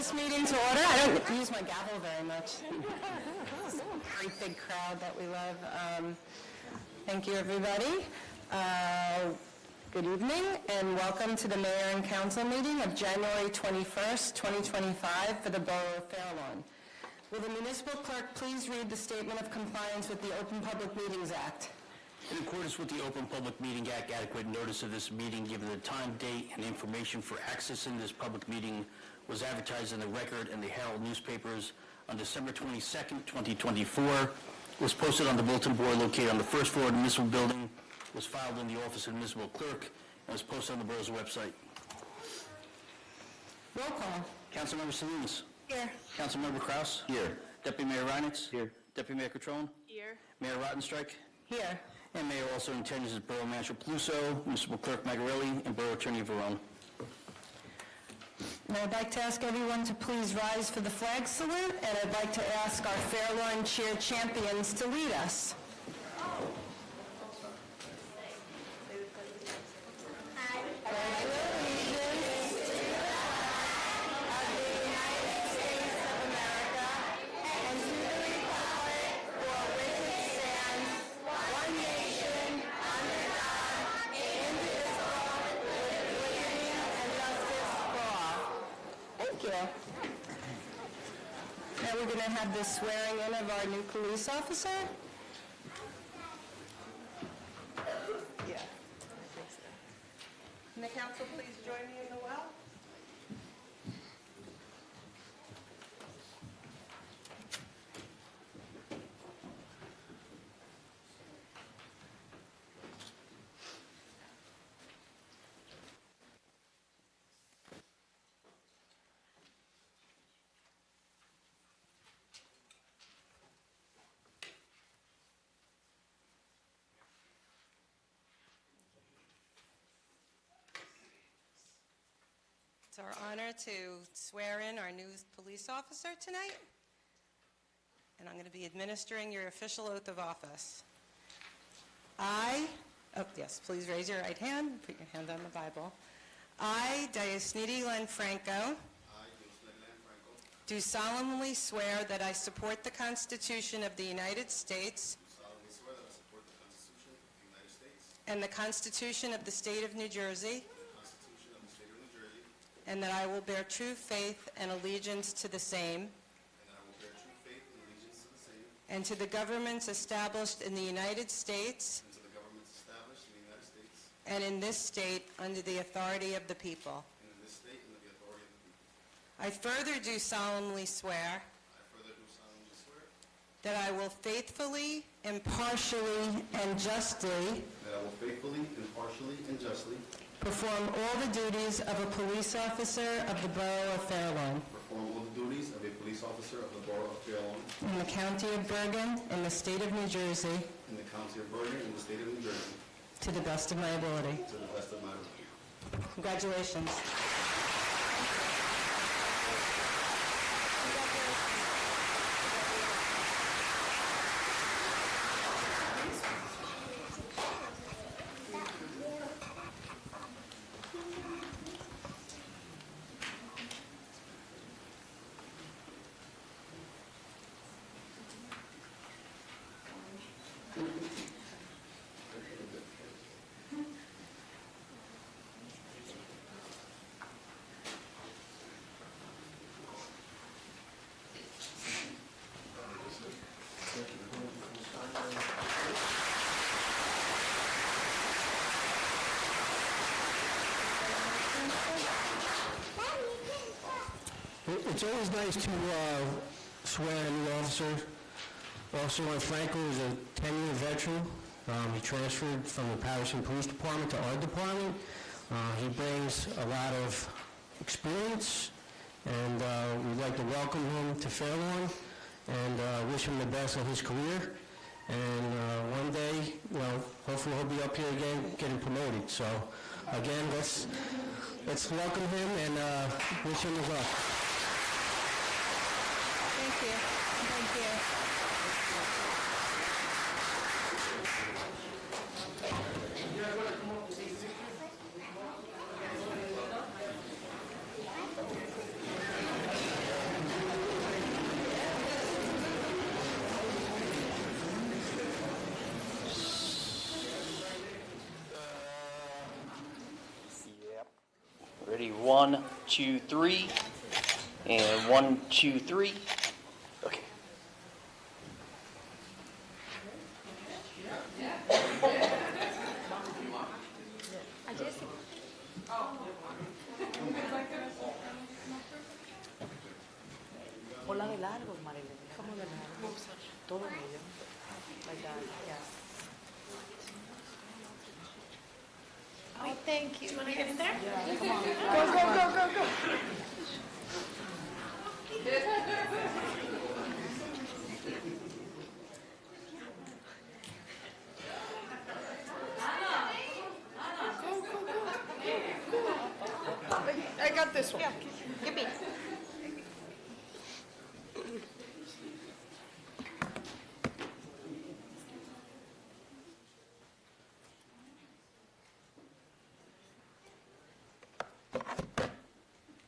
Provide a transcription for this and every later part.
this meeting to order. I don't use my gavel very much. This great big crowd that we love. Thank you, everybody. Good evening, and welcome to the Mayor and Council meeting of January 21st, 2025 for the Borough of Fair Lawn. Will the municipal clerk please read the statement of compliance with the Open Public Meetings Act? In accordance with the Open Public Meeting Act, adequate notice of this meeting, given the time, date, and information for accessing this public meeting, was advertised in the Record and the Herald newspapers on December 22nd, 2024, was posted on the bulletin board located on the first floor of the municipal building, was filed in the office of the municipal clerk, and was posted on the borough's website. Roll call. Councilmember Salinas. Here. Councilmember Kraus. Here. Deputy Mayor Reinitz. Here. Deputy Mayor Catrone. Here. Mayor Rottenstreich. Here. And Mayor also in attendance is Borough Manager Peluso, Municipal Clerk Magarelli, and Borough Attorney Varone. And I'd like to ask everyone to please rise for the flag salute, and I'd like to ask our Fair Lawn cheer champions to lead us. Now we're going to have the swearing in of our new police officer. Yeah. Can the council please join me in the well? It's our honor to swear in our new police officer tonight, and I'm going to be administering your official oath of office. Please raise your right hand, put your hand on the Bible. I, Diosnidi Lanfranco, do solemnly swear that I support the Constitution of the United States and the Constitution of the State of New Jersey, and that I will bear true faith and allegiance to the same and to the governments established in the United States and in this state under the authority of the people. I further do solemnly swear that I will faithfully, impartially, and justly perform all the duties of a police officer of the Borough of Fair Lawn in the County of Bergen, in the State of New Jersey, to the best of my ability. Congratulations. It's always nice to swear a new officer. Officer Lanfranco is a 10-year veteran. He transferred from the Patterson Police Department to our department. He brings a lot of experience, and we'd like to welcome him to Fair Lawn and wish him the best in his career. And one day, hopefully he'll be up here again getting promoted. So again, let's welcome him and wish him good luck. Thank you. Thank you. Ready? 1, 2, 3. And 1, 2, 3. Okay. Hola de largo, Marilyn. Déjame de largo. Todo medio. Like that, yeah. Oh, thank you. Do you want to get in there? Yeah, come on. Go. I got this one. Yeah, give me.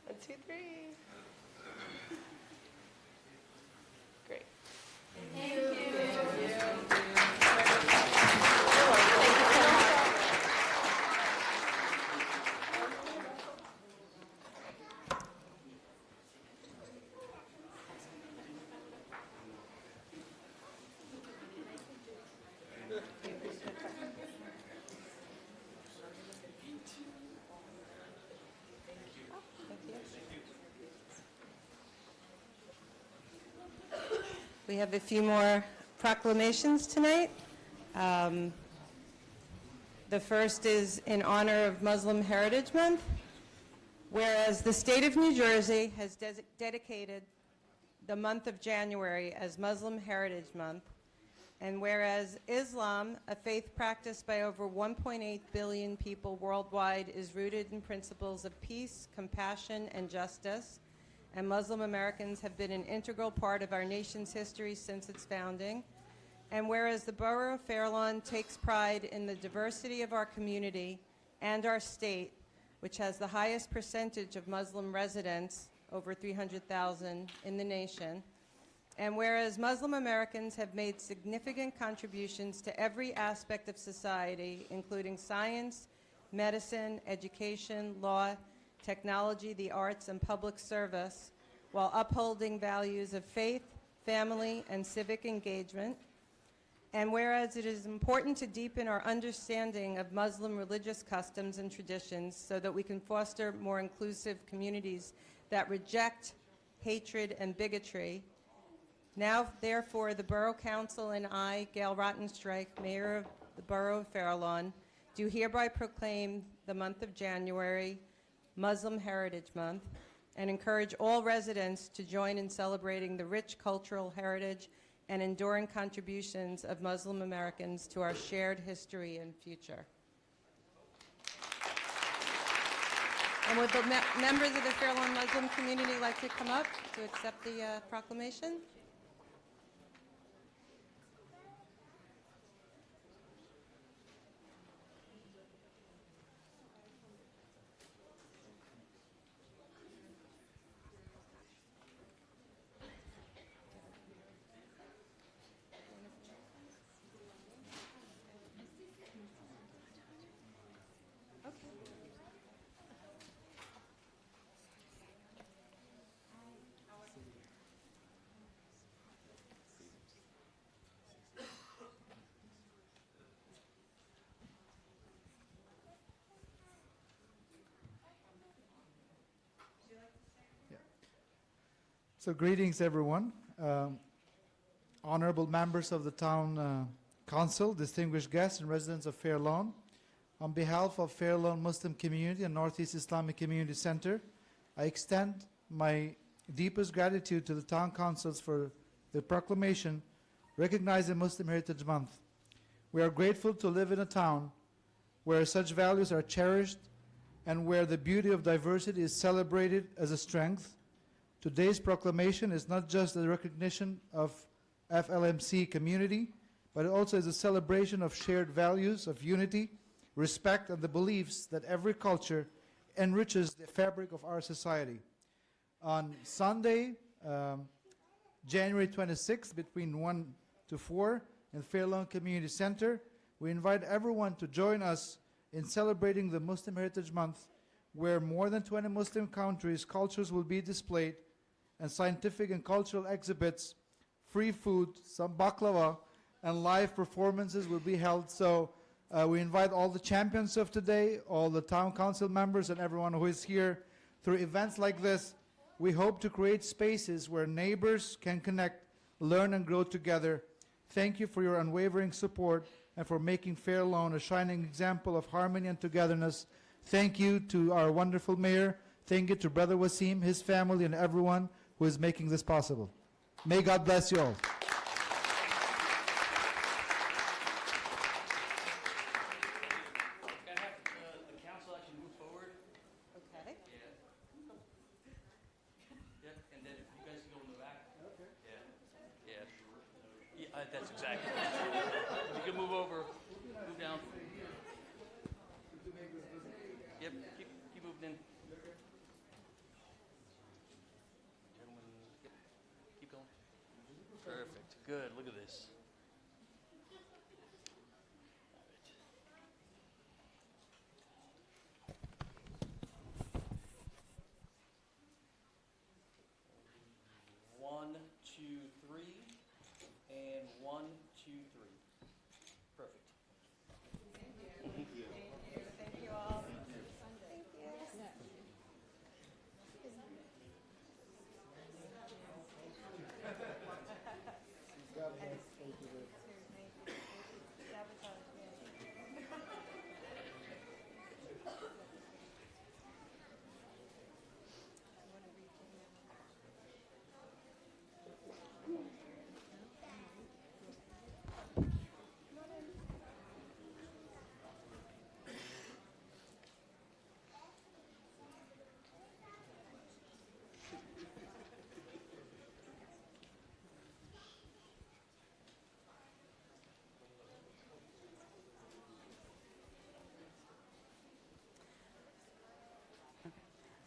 One, two, three. Great. Thank you. Thank you so much. We have a few more proclamations tonight. The first is in honor of Muslim Heritage Month. Whereas the state of New Jersey has dedicated the month of January as Muslim Heritage Month, and whereas Islam, a faith practiced by over 1.8 billion people worldwide, is rooted in principles of peace, compassion, and justice, and Muslim Americans have been an integral part of our nation's history since its founding. And whereas the Borough of Fair Lawn takes pride in the diversity of our community and our state, which has the highest percentage of Muslim residents, over 300,000 in the nation, and whereas Muslim Americans have made significant contributions to every aspect of society, including science, medicine, education, law, technology, the arts, and public service, while upholding values of faith, family, and civic engagement. And whereas it is important to deepen our understanding of Muslim religious customs and traditions so that we can foster more inclusive communities that reject hatred and bigotry, now, therefore, the Borough Council and I, Gail Rottenstreich, Mayor of the Borough of Fair Lawn, do hereby proclaim the month of January Muslim Heritage Month, and encourage all residents to join in celebrating the rich cultural heritage and enduring contributions of Muslim Americans to our shared history and future. And would the members of the Fair Lawn Muslim community like to come up to accept the proclamation? So greetings, everyone. Honorable members of the Town Council, distinguished guests and residents of Fair Lawn. On behalf of Fair Lawn Muslim Community and Northeast Islamic Community Center, I extend my deepest gratitude to the Town Councils for the proclamation recognizing Muslim Heritage Month. We are grateful to live in a town where such values are cherished and where the beauty of diversity is celebrated as a strength. Today's proclamation is not just a recognition of FLMC community, but it also is a celebration of shared values of unity, respect, and the beliefs that every culture enriches the fabric of our society. On Sunday, January 26th, between 1 to 4 in Fair Lawn Community Center, we invite everyone to join us in celebrating the Muslim Heritage Month where more than 20 Muslim countries' cultures will be displayed, and scientific and cultural exhibits, free food, some baklava, and live performances will be held. So we invite all the champions of today, all the town council members, and everyone who is here. Through events like this, we hope to create spaces where neighbors can connect, learn, and grow together. Thank you for your unwavering support and for making Fair Lawn a shining example of harmony and togetherness. Thank you to our wonderful mayor. Thank you to Brother Wasim, his family, and everyone who is making this possible. May God bless you all. Can I have the council actually move forward? Okay. Yeah, and then if you guys can go in the back. Okay. Yeah, that's exactly. You can move over, move down. Yep, keep moving in. Gentlemen, keep going. Perfect, good, look at this. All right. 1, 2, 3, and 1, 2, 3. Perfect. Thank you all. Thank you.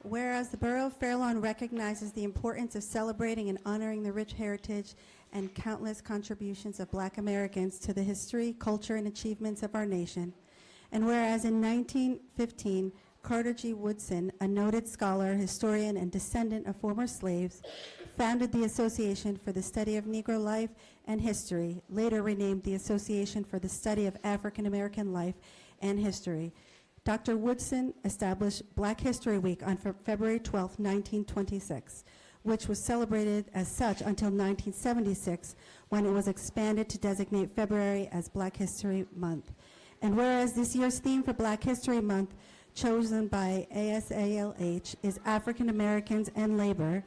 Whereas the Borough of Fair Lawn recognizes the importance of celebrating and honoring the rich heritage and countless contributions of Black Americans to the history, culture, and achievements of our nation, and whereas in 1915, Carter G. Woodson, a noted scholar, historian, and descendant of former slaves, founded the Association for the Study of Negro Life and History, later renamed the Association for the Study of African American Life and History. Dr. Woodson established Black History Week on February 12, 1926, which was celebrated as such until 1976, when it was expanded to designate February as Black History Month. And whereas this year's theme for Black History Month, chosen by ASALH, is African Americans and Labor,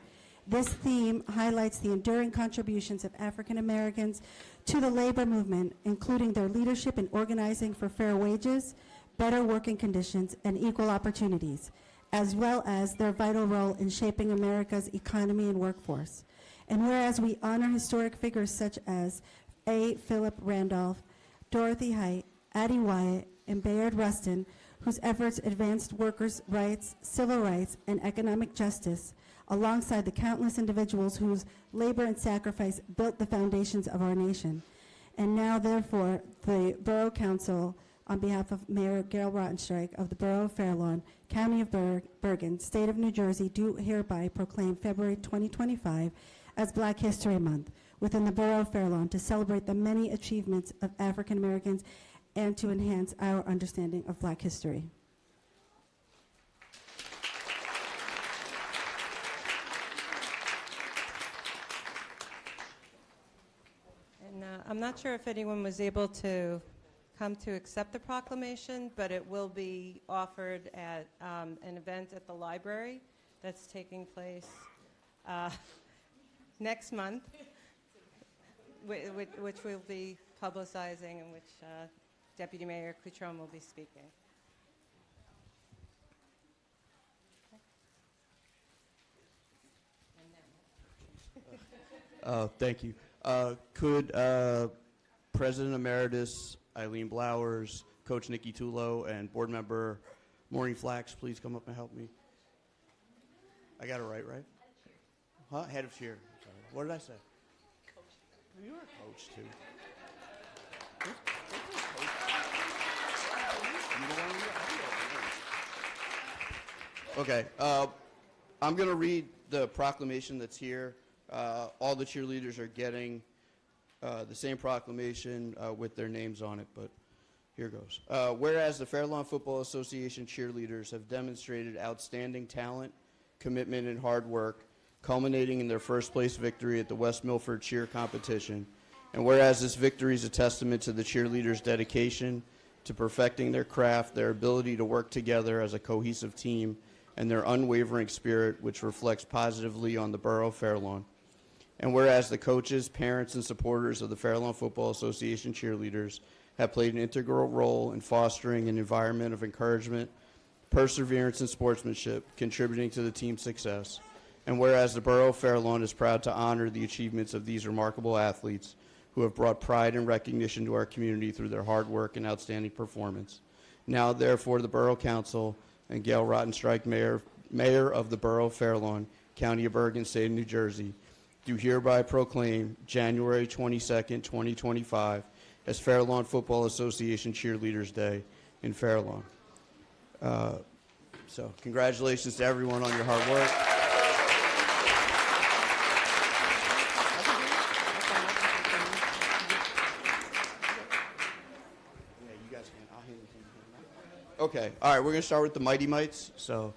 this theme highlights the enduring contributions of African Americans to the labor movement, including their leadership in organizing for fair wages, better working conditions, and equal opportunities, as well as their vital role in shaping America's economy and workforce. And whereas we honor historic figures such as A. Philip Randolph, Dorothy Height, Addie Wyatt, and Bayard Rustin, whose efforts advanced workers' rights, civil rights, and economic justice, alongside the countless individuals whose labor and sacrifice built the foundations of our nation. And now, therefore, the Borough Council, on behalf of Mayor Gail Rottenstreich of the Borough of Fair Lawn, County of Bergen, State of New Jersey, do hereby proclaim February 2025 as Black History Month within the Borough of Fair Lawn to celebrate the many achievements of African Americans and to enhance our understanding of Black history. And I'm not sure if anyone was able to come to accept the proclamation, but it will be offered at an event at the library that's taking place next month, which we'll be publicizing and which Deputy Mayor Coutron will be speaking. Thank you. Could President Emeritus Eileen Blowers, Coach Nikki Tulo, and Board Member Maureen Flax please come up and help me? I got it right? Huh? Head of cheer. Sorry. What did I say? Coach. You're a coach, too. You don't want to be a Okay. I'm going to read the proclamation that's here. All the cheerleaders are getting the same proclamation with their names on it, but here goes. Whereas the Fair Lawn Football Association cheerleaders have demonstrated outstanding talent, commitment, and hard work, culminating in their first place victory at the West Milford Cheer Competition. And whereas this victory is a testament to the cheerleaders' dedication to perfecting their craft, their ability to work together as a cohesive team, and their unwavering spirit, which reflects positively on the Borough of Fair Lawn. And whereas the coaches, parents, and supporters of the Fair Lawn Football Association cheerleaders have played an integral role in fostering an environment of encouragement, perseverance, and sportsmanship, contributing to the team's success. And whereas the Borough of Fair Lawn is proud to honor the achievements of these remarkable athletes who have brought pride and recognition to our community through their hard work and outstanding performance. Now, therefore, the Borough Council and Gail Rottenstreich, Mayor of the Borough of Fair Lawn, County of Bergen, State of New Jersey, do hereby proclaim January 22nd, 2025 as Fair Lawn Football Association Cheerleaders Day in Fair Lawn. So congratulations to everyone on your hard work. Yeah, you guys can. I'll hand it to you. Okay, all right, we're going to start with the Mighty Mites. So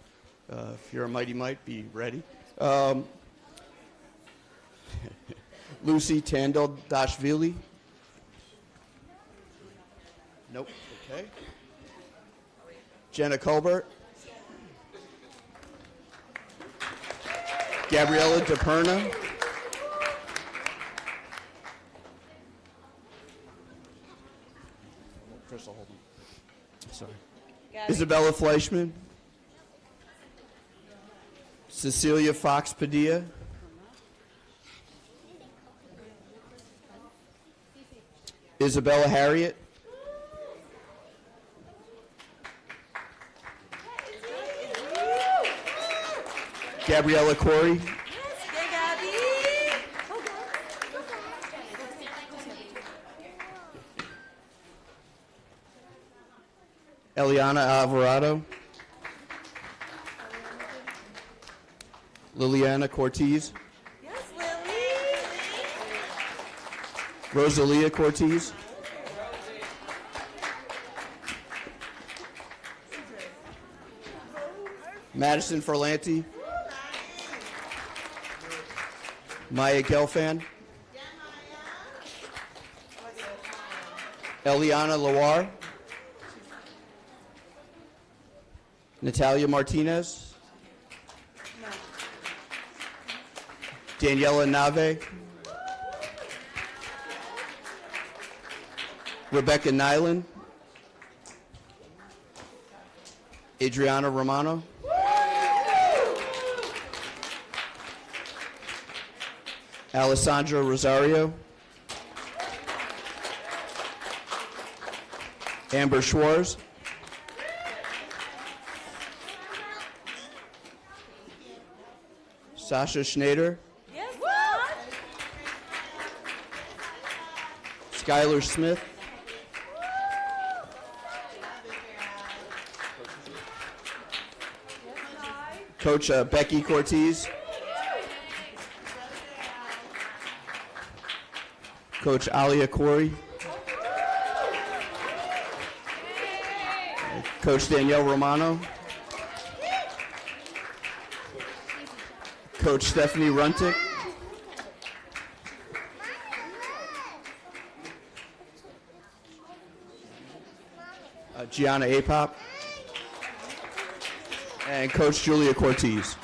if you're a Mighty Mite, be ready. Lucy Tandil-Dashvili. Nope. Okay. Jenna Colbert. Gabriella DePerna. Crystal, hold on. Sorry. Isabella Fleischman. Cecilia Fox Padilla. Isabella Harriet. Gabriella Corey. Eliana Alvarado. Liliana Cortez. Yes, Lily. Rosalia Cortez. Madison Ferlanti. Maya Gelfand. Eliana Lawar. Natalia Martinez. Daniela Nave. Rebecca Nyland. Adriana Romano. Alessandra Rosario. Amber Schwartz. Sasha Schneider. Yes, Skylar Smith. Coach Becky Cortez. Coach Alia Corey. Coach Danielle Romano. Coach Stephanie Runtick. Gianna Apop. And Coach Julia Cortez.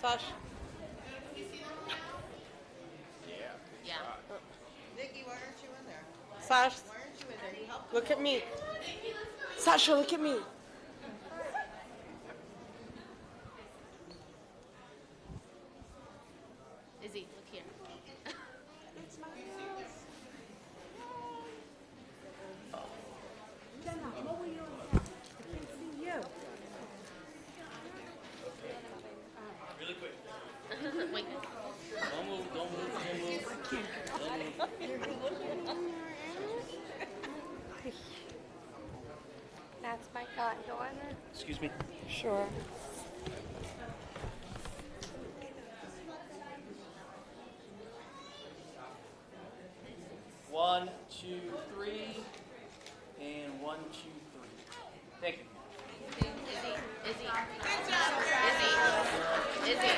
Sash. Nikki, why aren't you in there? Sash, Why aren't you in there? You helped. look at me. Sasha, look at me. Izzy, look here. Wait. Don't move, don't move, don't move. That's my goddaughter. Excuse me. Sure. One, two, three, and 1, 2, 3. Thank you. Izzy. Izzy. Izzy.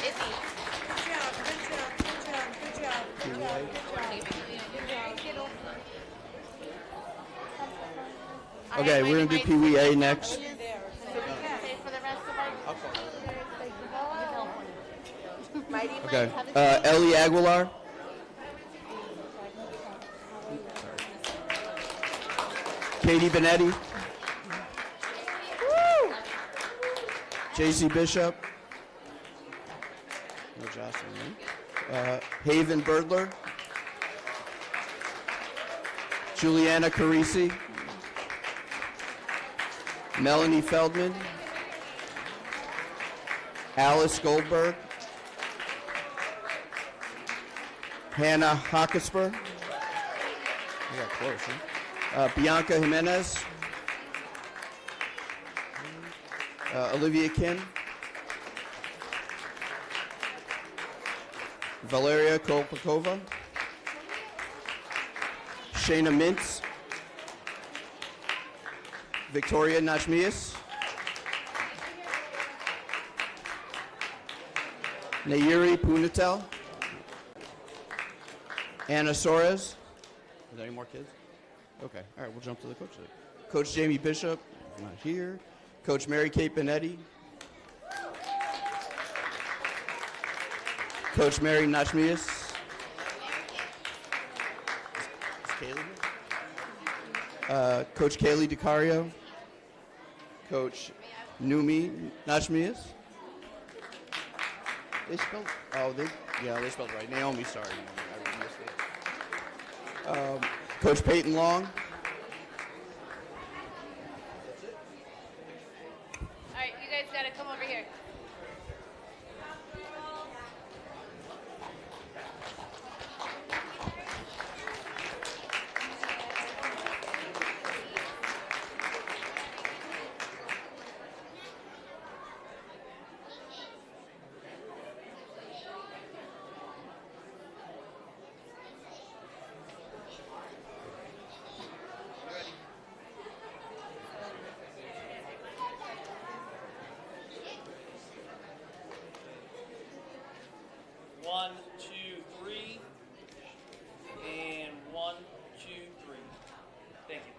Izzy. Okay, we're going to do Pee Wee A next. Say for the rest of our. Mighty Okay, Mike, have a Ellie Aguilar. Katie Benetti. JC Bishop. No Jocelyn. Haven Birdler. Juliana Carisi. Melanie Feldman. Alice Goldberg. Hannah Hockersper. We got close, huh? Bianca Jimenez. Olivia Kim. Valeria Kolpakova. Shayna Mintz. Victoria Nachmias. Nayiri Punatel. Anna Soares. Are there any more kids? Okay, all right, we'll jump to the coach. Coach Jamie Bishop, not here. Coach Mary Kate Benetti. Coach Mary Nachmias. Is Kaylee here? Coach Kaylee DiCario. Coach Numi Nachmias. They spelled, they spelled right. Naomi, sorry. I missed it. Coach Peyton Long. All right, you guys got to come over here. One, two, three, and 1, 2, 3. Thank you.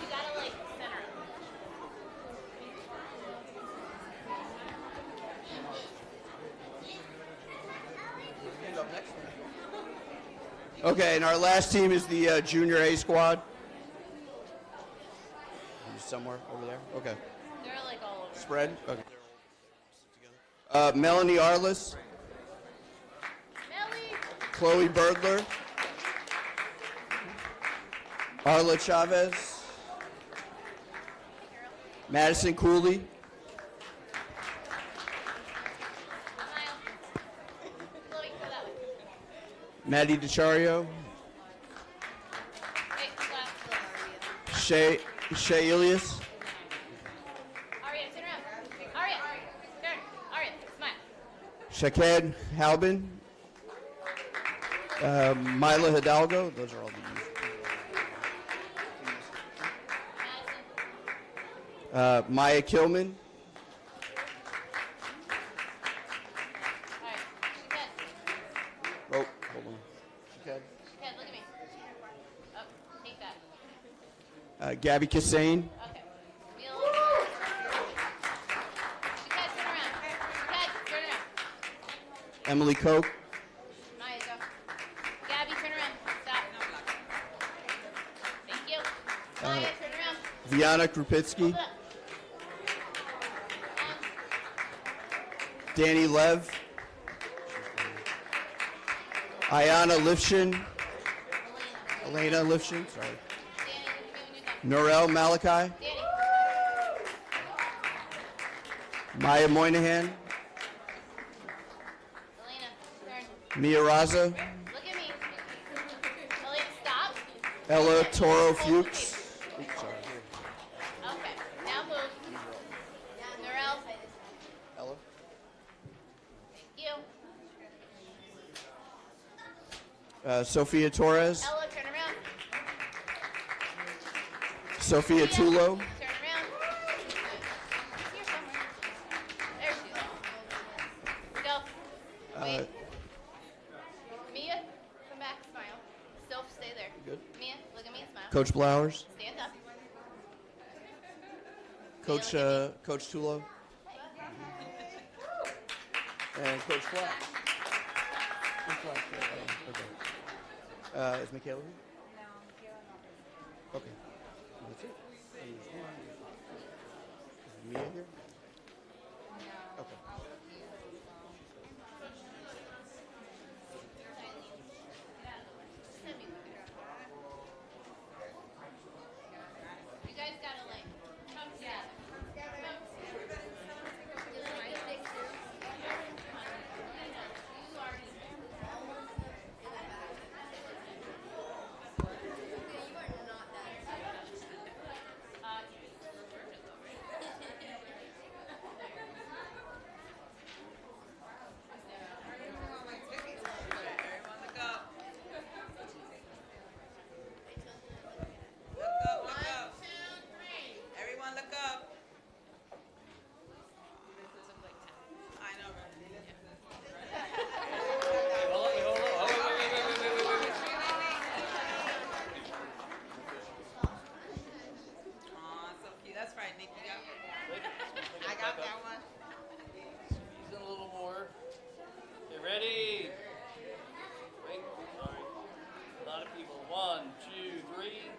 You got to like center. Okay, and our last team is the Junior A squad. Somewhere over there? Okay. They're like all over. Spread? Okay. Melanie Arliss. Melly. Chloe Birdler. Arla Chavez. Madison Cooley. Smile. Chloe, go that way. Maddie DiCario. Hey, clap. Shay Ilias. Aria, turn around. Aria, turn. Aria, smile. Shaked Halbin. Mila Hidalgo. Those are all the Madison. Maya Kilman. All right, Shaked. Oh, hold on. Shaked. Shaked, look at me. Oh, take that. Gabby Kassane, Okay. Wheel. Ted, turn around. Ted, turn around. Emily Koch, Maya, go. Gabby, turn around. Stop. Thank you. Maya, turn around. Viana Krupitsky, Hold up. Danny Lev, Ayana Lifshin, Elena Lifshin, sorry, Danny, look at me when you're done. Norel Malachi, Danny. Maya Moynihan, Elena, turn. Mia Raza, Look at me. Elena, stop. Ella Toro Fuchs, Okay. Now move. Norel. Ella, Thank you. Sophia Torres, Ella, turn around. Sophia Tulo, Turn around. Here somewhere. There she is. Go. Wait. Mia, come back, smile. Soph, stay there. Good. Mia, look at me and smile. Coach Blowers, Stand up. Coach Tulo, and Coach Flack. Okay. Is Michaela here? No, Michaela not. Okay. That's it. Is Mia here? No. Okay. You guys gotta like come together. Everyone look up. I know, so cute. That's right, Nick. You got I got that one. Squeeze in a little more. Okay, ready? Wait, sorry. A lot of people. 1, 2, 3.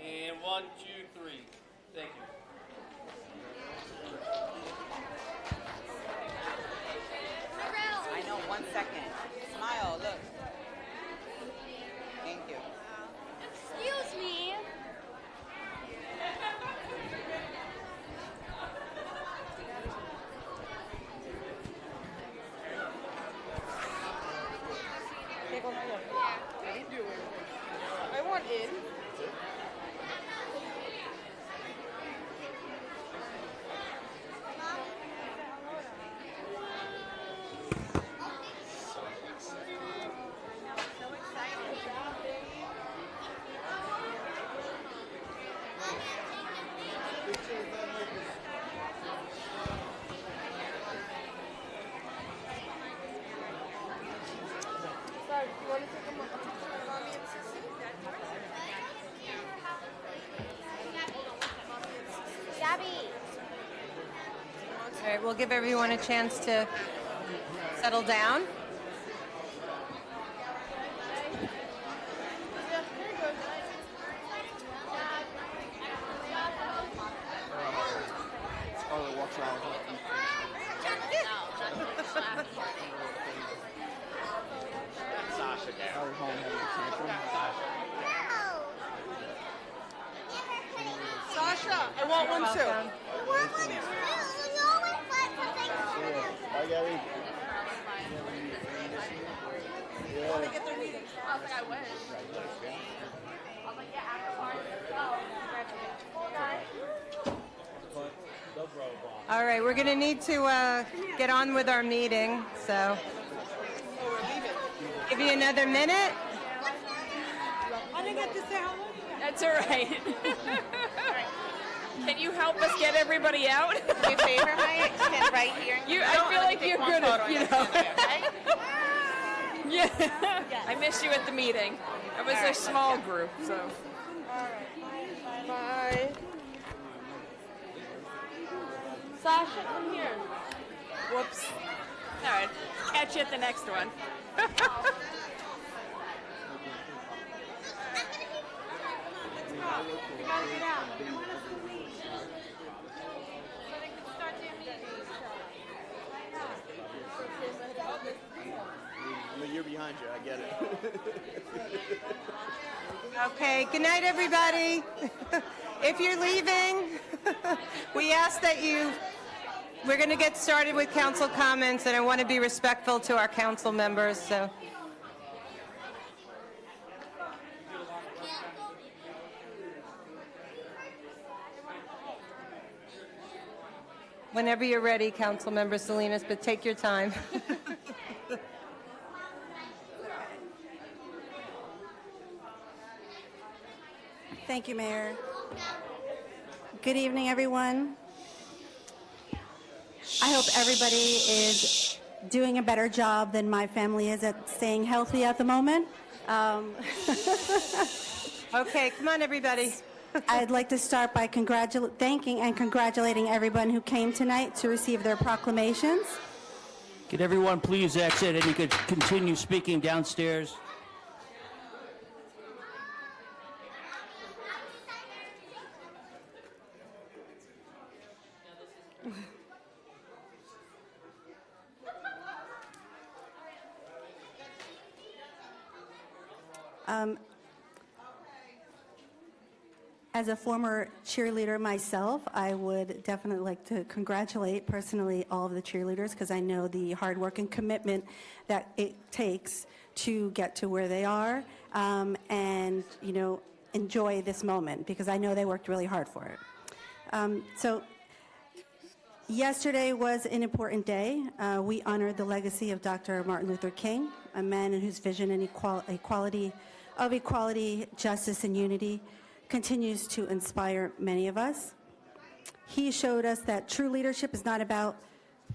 And 1, 2, 3. Thank you. I know, 1 second. Smile, look. Thank you. Excuse me. I want in. Gabby. All right, we'll give everyone a chance to settle down. Scarlett walks around. Sasha down. Our home having a tantrum. Sasha, I want one too. Welcome. Bye, Gabby. Get their meetings. I was like, I wish. I was like, yeah, after party. Oh, congratulations. All right, we're going to need to get on with our meeting, so Oh, we're leaving. give you another minute. I didn't get to say how long you got. That's all right. Can you help us get everybody out? Do me a favor, Maya? Stand right here. I feel like you're good at, you know. Yeah. I missed you at the meeting. It was a small group, so. Bye. Sasha, come here. Whoops. All right. Catch you at the next one. We gotta get out. I'm a year behind you, I get it. Okay, good night, everybody. If you're leaving, we ask that we're going to get started with council comments, and I want to be respectful to our council members, so. Whenever you're ready, Councilmember Salinas, but take your time. Thank you, Mayor. Good evening, everyone. I hope everybody is doing a better job than my family is at staying healthy at the moment. Okay, come on, everybody. I'd like to start by thanking and congratulating everyone who came tonight to receive their proclamations. Could everyone please exit and you could continue speaking downstairs? As a former cheerleader myself, I would definitely like to congratulate personally all of the cheerleaders because I know the hard work and commitment that it takes to get to where they are and, you know, enjoy this moment because I know they worked really hard for it. So yesterday was an important day. We honored the legacy of Dr. Martin Luther King, a man in whose vision and equality, justice, and unity continues to inspire many of us. He showed us that true leadership is not about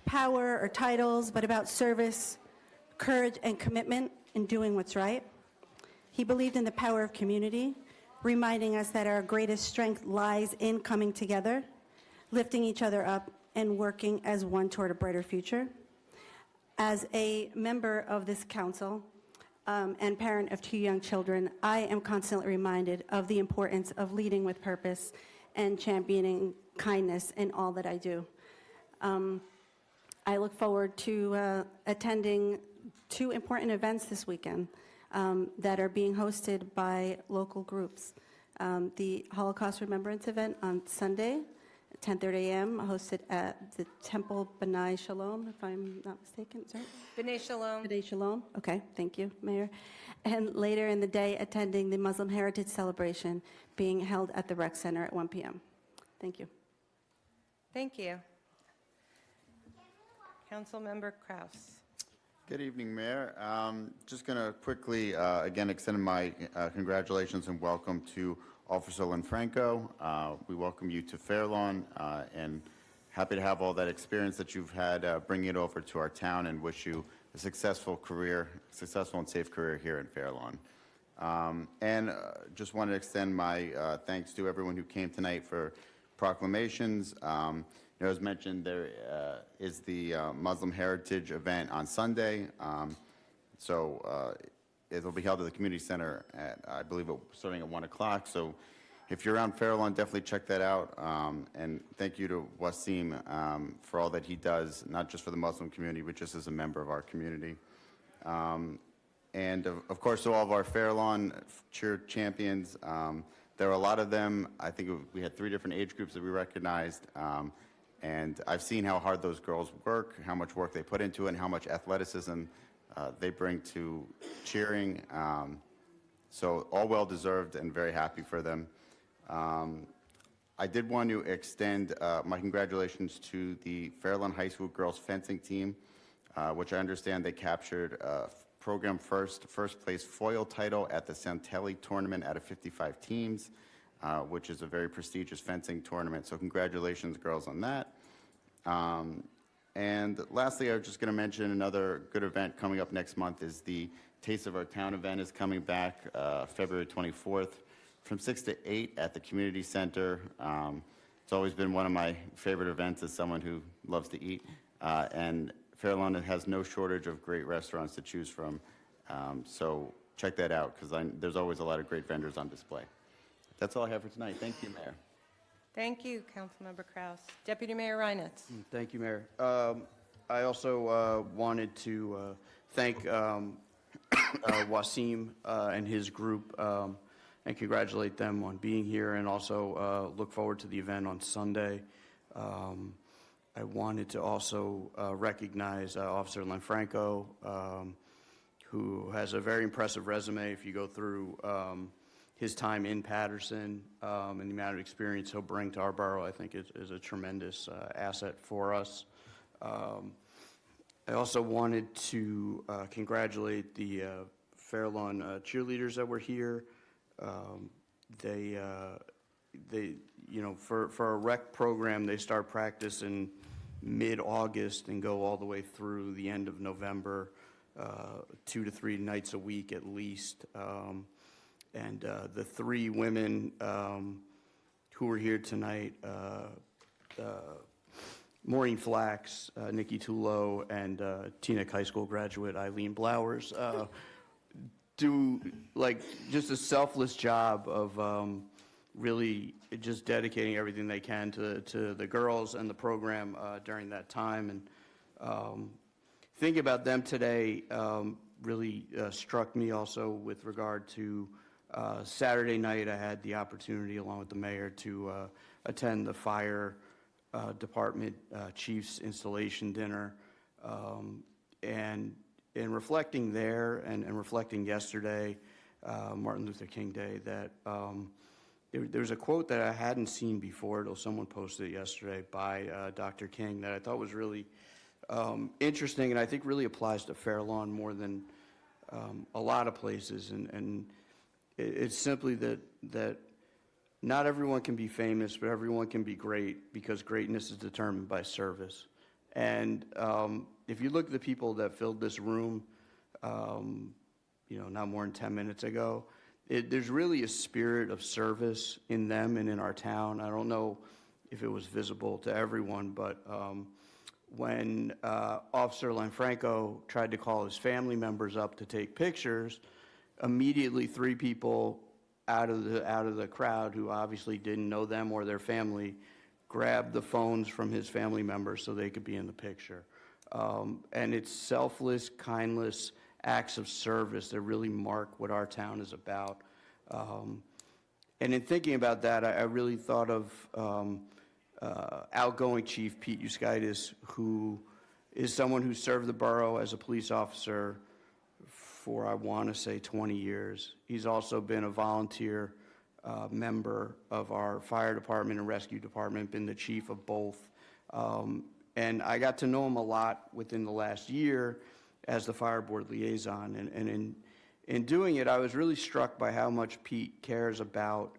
power or titles, but about service, courage, and commitment in doing what's right. He believed in the power of community, reminding us that our greatest strength lies in coming together, lifting each other up, and working as one toward a brighter future. As a member of this council, and parent of 2 young children, I am constantly reminded of the importance of leading with purpose and championing kindness in all that I do. I look forward to attending 2 important events this weekend that are being hosted by local groups. The Holocaust Remembrance event on Sunday, 10:30 a.m., hosted at the Temple B'nai Shalom, if I'm not mistaken. Is that right? B'nai Shalom. B'nai Shalom. Okay, thank you, Mayor. And later in the day, attending the Muslim Heritage Celebration being held at the Rec Center at 1 p.m. Thank you. Thank you. Councilmember Kraus. Good evening, Mayor. Just going to quickly, again, extend my congratulations and welcome to Officer Lanfranco. We welcome you to Fair Lawn and happy to have all that experience that you've had bringing it over to our town and wish you a successful and safe career here in Fair Lawn. And just want to extend my thanks to everyone who came tonight for proclamations. You know, as mentioned, there is the Muslim Heritage event on Sunday. It'll be held at the community center at, I believe, starting at 1 o'clock. So if you're around Fair Lawn, definitely check that out. And thank you to Wasim for all that he does, not just for the Muslim community, but just as a member of our community. And of course, to all of our Fair Lawn cheer champions, there are a lot of them. I think we had 3 different age groups that we recognized. And I've seen how hard those girls work, how much work they put into it, and how much athleticism they bring to cheering. So all well-deserved and very happy for them. I did want to extend my congratulations to the Fair Lawn High School girls fencing team, which I understand they captured program first place foil title at the Santelli tournament out of 55 teams, which is a very prestigious fencing tournament. So congratulations, girls, on that. And lastly, I was just going to mention another good event coming up next month is the Taste of Our Town event is coming back February 24th from 6 to 8 at the community center. It's always been one of my favorite events as someone who loves to eat. And Fair Lawn has no shortage of great restaurants to choose from. So check that out, because there's always a lot of great vendors on display. That's all I have for tonight. Thank you, Mayor. Thank you, Councilmember Kraus. Deputy Mayor Reinitz. Thank you, Mayor. I also wanted to thank Wasim and his group and congratulate them on being here, and also look forward to the event on Sunday. I wanted to also recognize Officer Lanfranco, who has a very impressive resume. If you go through his time in Patterson and the amount of experience he'll bring to our borough, I think is a tremendous asset for us. I also wanted to congratulate the Fair Lawn cheerleaders that were here. They for a rec program, they start practice in mid-August and go all the way through the end of November, 2 to 3 nights a week at least. And the 3 women who were here tonight, Maureen Flax, Nikki Tulo, and Teaneck High School graduate Eileen Blowers, do just a selfless job of really just dedicating everything they can to the girls and the program during that time. And thinking about them today really struck me also with regard to Saturday night. I had the opportunity, along with the mayor, to attend the fire department chief's installation dinner. And in reflecting there and reflecting yesterday, Martin Luther King Day, that there's a quote that I hadn't seen before till someone posted it yesterday by Dr. King that I thought was really interesting, and I think really applies to Fair Lawn more than a lot of places. And it's simply that not everyone can be famous, but everyone can be great, because greatness is determined by service. And if you look at the people that filled this room, not more than 10 minutes ago, there's really a spirit of service in them and in our town. I don't know if it was visible to everyone, but when Officer Lanfranco tried to call his family members up to take pictures, immediately 3 people out of the crowd, who obviously didn't know them or their family, grabbed the phones from his family members so they could be in the picture. And it's selfless, kindness acts of service that really mark what our town is about. And in thinking about that, I really thought of outgoing Chief Pete Euskaitis, who is someone who served the borough as a police officer for, I want to say, 20 years. He's also been a volunteer member of our fire department and rescue department, been the chief of both. And I got to know him a lot within the last year as the fire board liaison. And in doing it, I was really struck by how much Pete cares about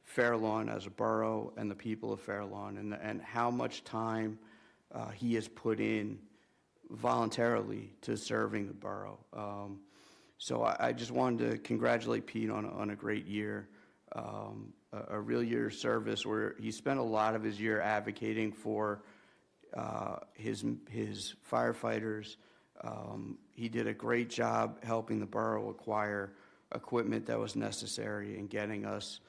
Fair Lawn as a borough and the people of Fair Lawn, and how much time he has put in voluntarily to serving the borough. So I just wanted to congratulate Pete on a great year, a real year of service where he spent a lot of his year advocating for his firefighters. He did a great job helping the borough acquire equipment that was necessary and getting us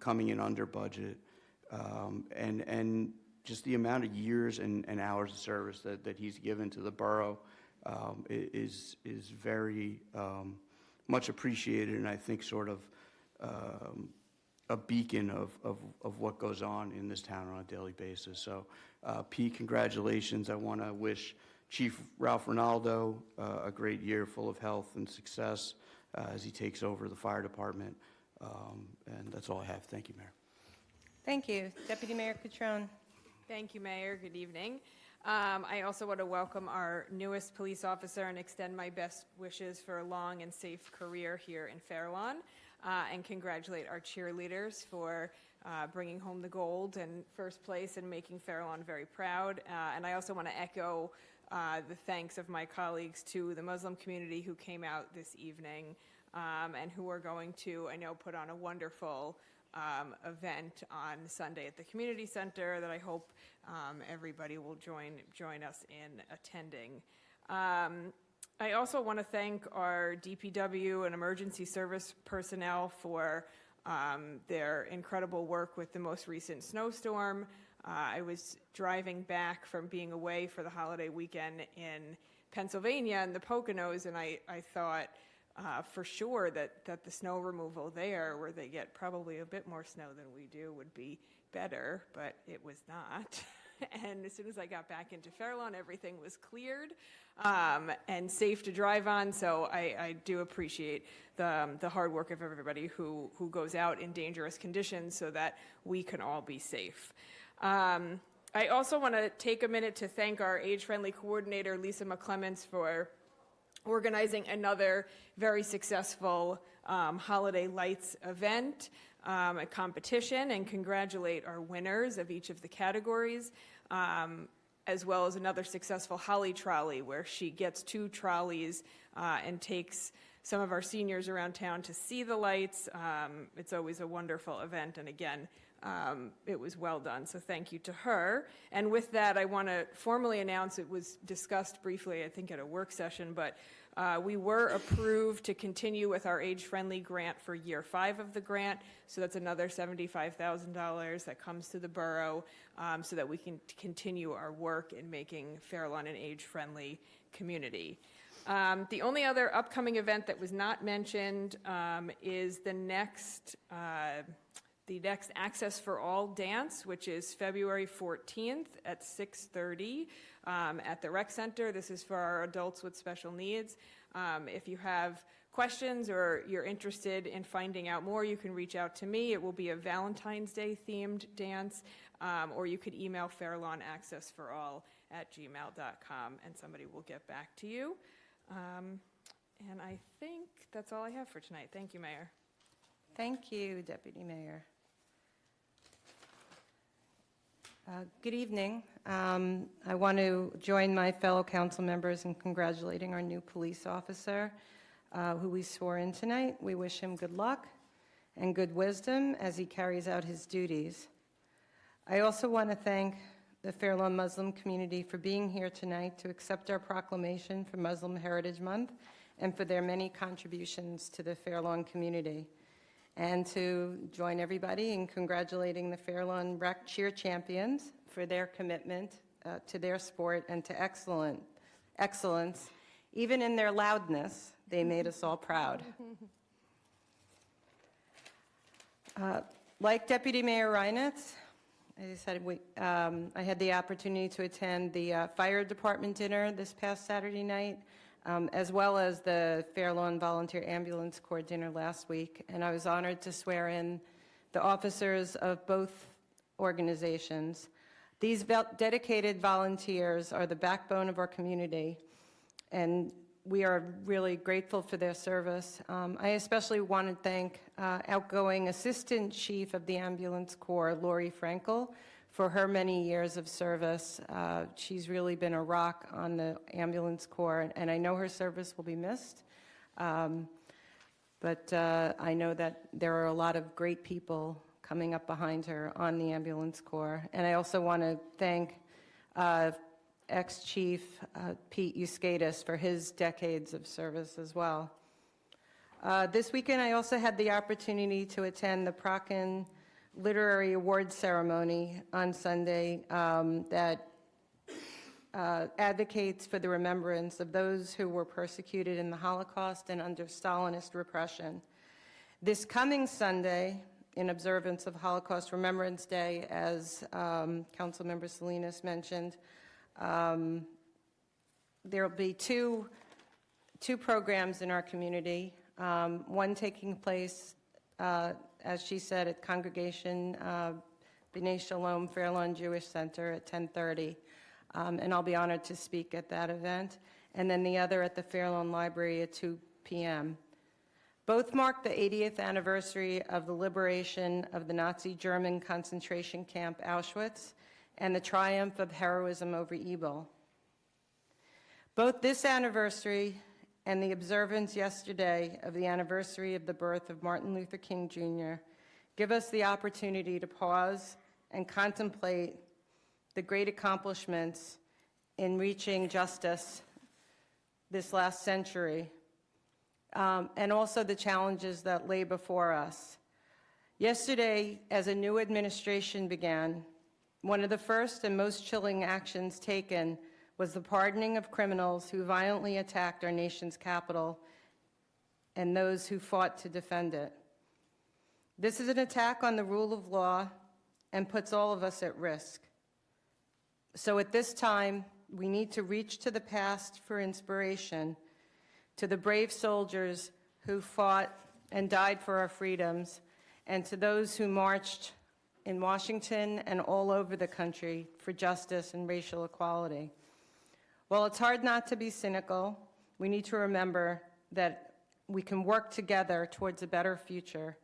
coming in under budget. And just the amount of years and hours of service that he's given to the borough is very much appreciated, and I think sort of a beacon of what goes on in this town on a daily basis. So Pete, congratulations. I want to wish Chief Ralph Ronaldo a great year full of health and success as he takes over the fire department. And that's all I have. Thank you, Mayor. Thank you. Deputy Mayor Cutrone. Thank you, Mayor. Good evening. I also want to welcome our newest police officer and extend my best wishes for a long and safe career here in Fair Lawn, and congratulate our cheerleaders for bringing home the gold and first place and making Fair Lawn very proud. And I also want to echo the thanks of my colleagues to the Muslim community who came out this evening and who are going to, I know, put on a wonderful event on Sunday at the community center that I hope everybody will join us in attending. I also want to thank our DPW and emergency service personnel for their incredible work with the most recent snowstorm. I was driving back from being away for the holiday weekend in Pennsylvania in the Poconos, and I thought for sure that the snow removal there, where they get probably a bit more snow than we do, would be better, but it was not. And as soon as I got back into Fair Lawn, everything was cleared and safe to drive on. So I do appreciate the hard work of everybody who goes out in dangerous conditions so that we can all be safe. I also want to take a minute to thank our age-friendly coordinator, Lisa McClements, for organizing another very successful Holiday Lights event, a competition, and congratulate our winners of each of the categories, as well as another successful Holly Trolley, where she gets 2 trolleys and takes some of our seniors around town to see the lights. It's always a wonderful event, and again, it was well done, so thank you to her. And with that, I want to formally announce, it was discussed briefly, I think, at a work session, but we were approved to continue with our age-friendly grant for year 5 of the grant, so that's another $75,000 that comes to the borough so that we can continue our work in making Fair Lawn an age-friendly community. The only other upcoming event that was not mentioned is the next Access for All dance, which is February 14th at 6:30 at the rec center. This is for our adults with special needs. If you have questions or you're interested in finding out more, you can reach out to me. It will be a Valentine's Day themed dance, or you could email fairlawnaccessforall@gmail.com and somebody will get back to you. And I think that's all I have for tonight. Thank you, Mayor. Thank you, Deputy Mayor. Good evening. I want to join my fellow council members in congratulating our new police officer who we swore in tonight. We wish him good luck and good wisdom as he carries out his duties. I also want to thank the Fair Lawn Muslim community for being here tonight to accept our proclamation for Muslim Heritage Month and for their many contributions to the Fair Lawn community. And to join everybody in congratulating the Fair Lawn Rec Cheer Champions for their commitment to their sport and to excellence. Even in their loudness, they made us all proud. Like Deputy Mayor Reinitz, as I said, I had the opportunity to attend the fire department dinner this past Saturday night, as well as the Fair Lawn Volunteer Ambulance Corps dinner last week, and I was honored to swear in the officers of both organizations. These dedicated volunteers are the backbone of our community, and we are really grateful for their service. I especially want to thank outgoing Assistant Chief of the Ambulance Corps, Lori Frankel, for her many years of service. She's really been a rock on the Ambulance Corps, and I know her service will be missed. But I know that there are a lot of great people coming up behind her on the Ambulance Corps. And I also want to thank ex-Chief Pete Euskadis for his decades of service as well. This weekend, I also had the opportunity to attend the Proclamations Literary Awards ceremony on Sunday that advocates for the remembrance of those who were persecuted in the Holocaust and under Stalinist repression. This coming Sunday, in observance of Holocaust Remembrance Day, as Councilmember Salinas mentioned, there will be two programs in our community, one taking place as she said, at Congregation B'nai Shalom Fair Lawn Jewish Center at 10:30, and I'll be honored to speak at that event, and then the other at the Fair Lawn Library at 2 p.m. Both mark the 80th anniversary of the liberation of the Nazi German concentration camp Auschwitz and the triumph of heroism over evil. Both this anniversary and the observance yesterday of the anniversary of the birth of Martin Luther King Jr. give us the opportunity to pause and contemplate the great accomplishments in reaching justice this last century, and also the challenges that lay before us. Yesterday, as a new administration began, one of the first and most chilling actions taken was the pardoning of criminals who violently attacked our nation's capital and those who fought to defend it. This is an attack on the rule of law and puts all of us at risk. So at this time, we need to reach to the past for inspiration, to the brave soldiers who fought and died for our freedoms, and to those who marched in Washington and all over the country for justice and racial equality. While it's hard not to be cynical, we need to remember that we can work together towards a better future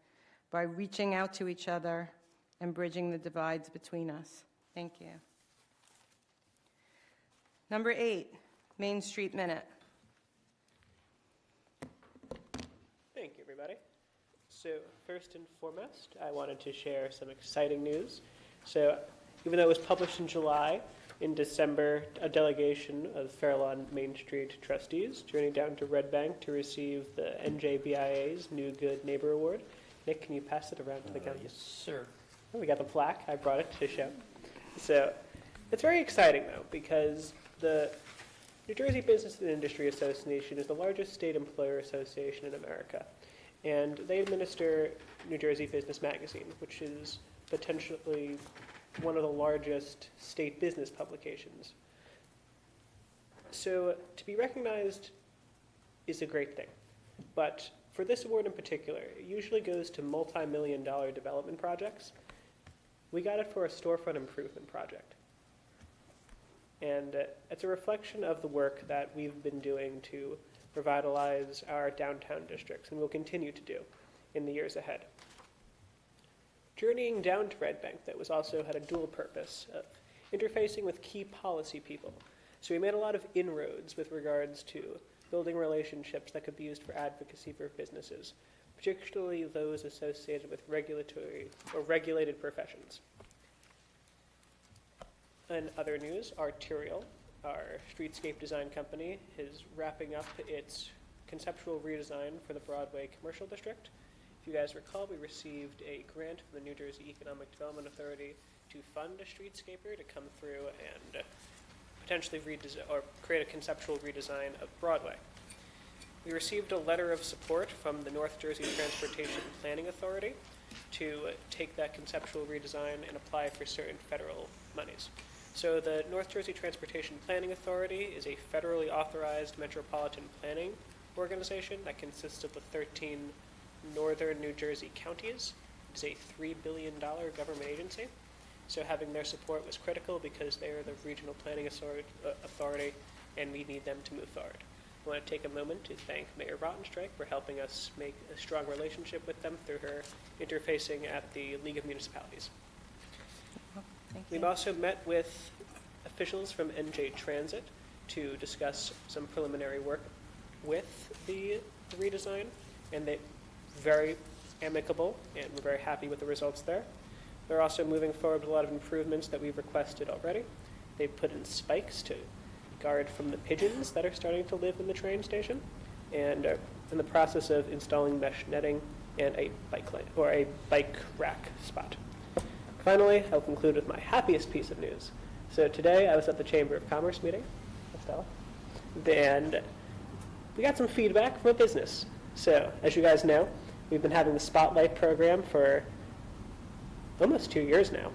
by reaching out to each other and bridging the divides between us. Thank you. Number 8, Main Street Minute. Thank you, everybody. So first and foremost, I wanted to share some exciting news. So even though it was published in July, in December, a delegation of Fairlawn Main Street trustees journeyed down to Red Bank to receive the NJBIA's New Good Neighbor Award. Nick, can you pass it around to the council? Yes, sir. Oh, we got the plaque. I brought it to show. So it's very exciting, though, because the New Jersey Business and Industry Association is the largest state employer association in America. And they administer New Jersey Business Magazine, which is potentially one of the largest state business publications. So to be recognized is a great thing. But for this award in particular, it usually goes to multi-million-dollar development projects. We got it for a storefront improvement project. And it's a reflection of the work that we've been doing to revitalize our downtown districts, and will continue to do in the years ahead. Journeying down to Red Bank, that was also had a dual purpose of interfacing with key policy people. So we made a lot of inroads with regards to building relationships that could be used for advocacy for businesses, particularly those associated with regulatory or regulated professions. In other news, Arterial, our streetscape design company, is wrapping up its conceptual redesign for the Broadway Commercial District. If you guys recall, we received a grant from the New Jersey Economic Development Authority to fund a streetscaper to come through and potentially redesign or create a conceptual redesign of Broadway. We received a letter of support from the North Jersey Transportation Planning Authority to take that conceptual redesign and apply for certain federal monies. So the North Jersey Transportation Planning Authority is a federally authorized metropolitan planning organization that consists of the 13 northern New Jersey counties. It is a $3 billion government agency. So having their support was critical because they are the regional planning authority and we need them to move forward. I want to take a moment to thank Mayor Rottenstreich for helping us make a strong relationship with them through her interfacing at the League of Municipalities. We've also met with officials from NJ Transit to discuss some preliminary work with the redesign, and they're very amicable, and we're very happy with the results there. They're also moving forward with a lot of improvements that we've requested already. They've put in spikes to guard from the pigeons that are starting to live in the train station, and are in the process of installing mesh netting and a bike lane, or a bike rack spot. Finally, I'll conclude with my happiest piece of news. So today I was at the Chamber of Commerce meeting, and we got some feedback from a business. So as you guys know, we've been having the Spotlight program for almost 2 years now.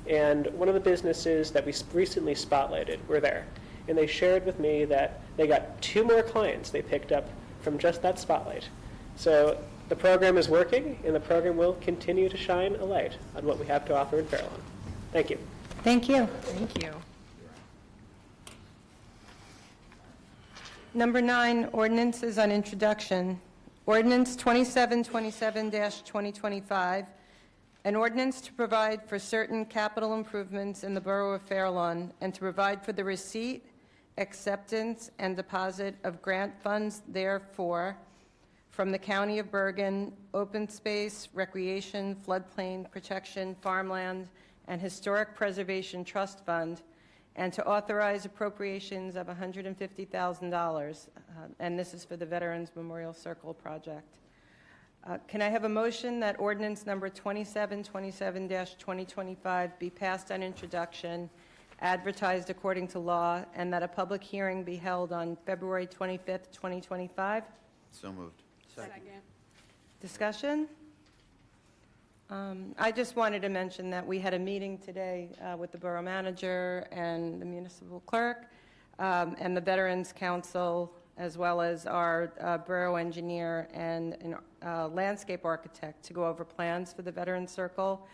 And one of the businesses that we recently spotlighted were there. And they shared with me that they got 2 more clients they picked up from just that Spotlight. So the program is working, and the program will continue to shine a light on what we have to offer in Fairlawn. Thank you. Thank you. Thank you. Number 9, ordinances on introduction. Ordinance 2727-2025, an ordinance to provide for certain capital improvements in the Borough of Fairlawn and to provide for the receipt acceptance, and deposit of grant funds therefore from the County of Bergen Open Space, Recreation, Floodplain Protection, Farmland, and Historic Preservation Trust Fund, and to authorize appropriations of $150,000, and this is for the Veterans Memorial Circle project. Can I have a motion that ordinance number 2727-2025 be passed on introduction, advertised according to law, and that a public hearing be held on February 25th, 2025? So moved. Second. Discussion? I just wanted to mention that we had a meeting today with the borough manager and the municipal clerk and the Veterans Council, as well as our borough engineer and landscape architect to go over plans for the Veterans Circle.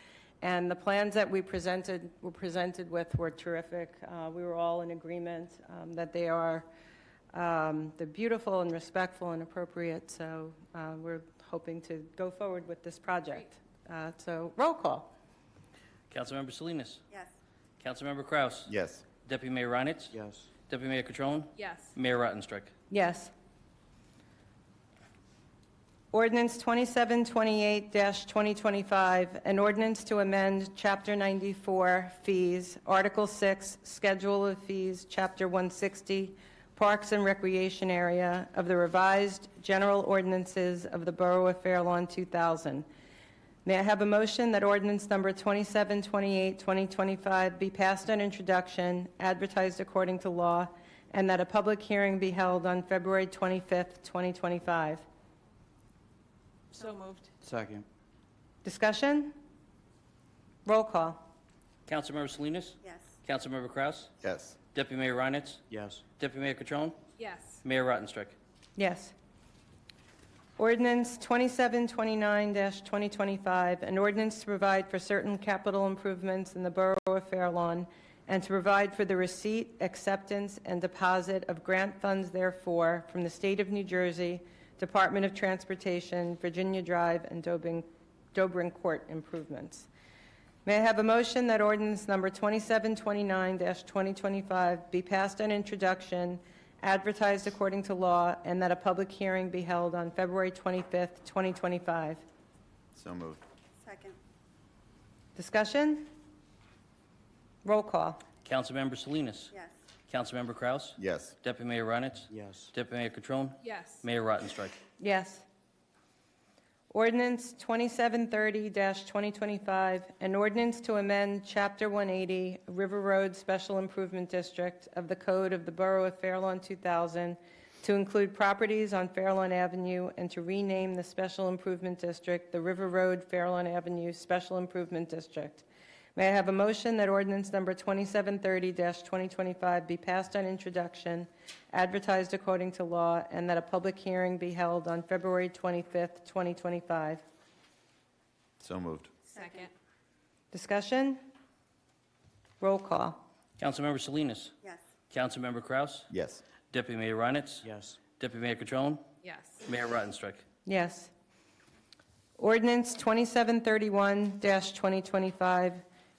And the plans that we were presented with were terrific. We were all in agreement that they are they're beautiful and respectful and appropriate. So we're hoping to go forward with this project. So roll call. Councilmember Salinas. Yes. Councilmember Kraus. Yes. Deputy Mayor Reinitz. Yes. Deputy Mayor Catrone. Yes. Mayor Rottenstreich. Yes. Ordinance 2728-2025, an ordinance to amend Chapter 94 fees, Article 6, Schedule of Fees, Chapter 160, Parks and Recreation Area of the revised general ordinances of the Borough of Fair Lawn 2000. May I have a motion that ordinance number 2728-2025 be passed on introduction, advertised according to law, and that a public hearing be held on February 25th, 2025? So moved. Second. Discussion? Roll call. Councilmember Salinas. Yes. Councilmember Kraus. Yes. Deputy Mayor Reinitz. Yes. Deputy Mayor Catrone. Yes. Mayor Rottenstreich. Yes. Ordinance 2729-2025, an ordinance to provide for certain capital improvements in the Borough of Fair Lawn and to provide for the receipt, acceptance, and deposit of grant funds therefore from the State of New Jersey, Department of Transportation, Virginia Drive, and Dobrin Court improvements. May I have a motion that ordinance number 2729-2025 be passed on introduction, advertised according to law, and that a public hearing be held on February 25th, 2025? So moved. Second. Discussion? Roll call. Councilmember Salinas. Yes. Councilmember Kraus. Yes. Deputy Mayor Reinitz. Yes. Deputy Mayor Catrone. Yes. Mayor Rottenstreich. Yes. Ordinance 2730-2025, an ordinance to amend Chapter 180, River Road Special Improvement District of the Code of the Borough of Fair Lawn 2000 to include properties on Fair Lawn Avenue and to rename the Special Improvement District the River Road Fair Lawn Avenue Special Improvement District. May I have a motion that ordinance number 2730-2025 be passed on introduction, advertised according to law, and that a public hearing be held on February 25th, 2025? So moved. Second. Discussion? Roll call. Councilmember Salinas. Yes. Councilmember Kraus. Yes. Deputy Mayor Reinitz. Yes. Deputy Mayor Catrone. Yes. Mayor Rottenstreich. Yes. Ordinance 2731-2025,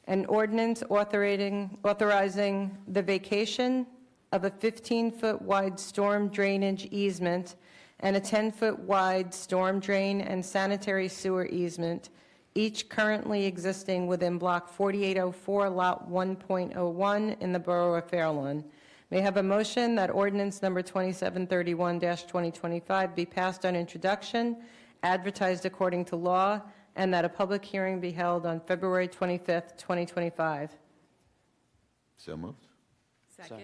an ordinance authorizing the vacation of a 15-foot wide storm drainage easement and a 10-foot wide storm drain and sanitary sewer easement, each currently existing within Block 4804, Lot 1.01 in the Borough of Fair Lawn. May I have a motion that ordinance number 2731-2025 be passed on introduction, advertised according to law, and that a public hearing be held on February 25th, 2025? So moved. Second.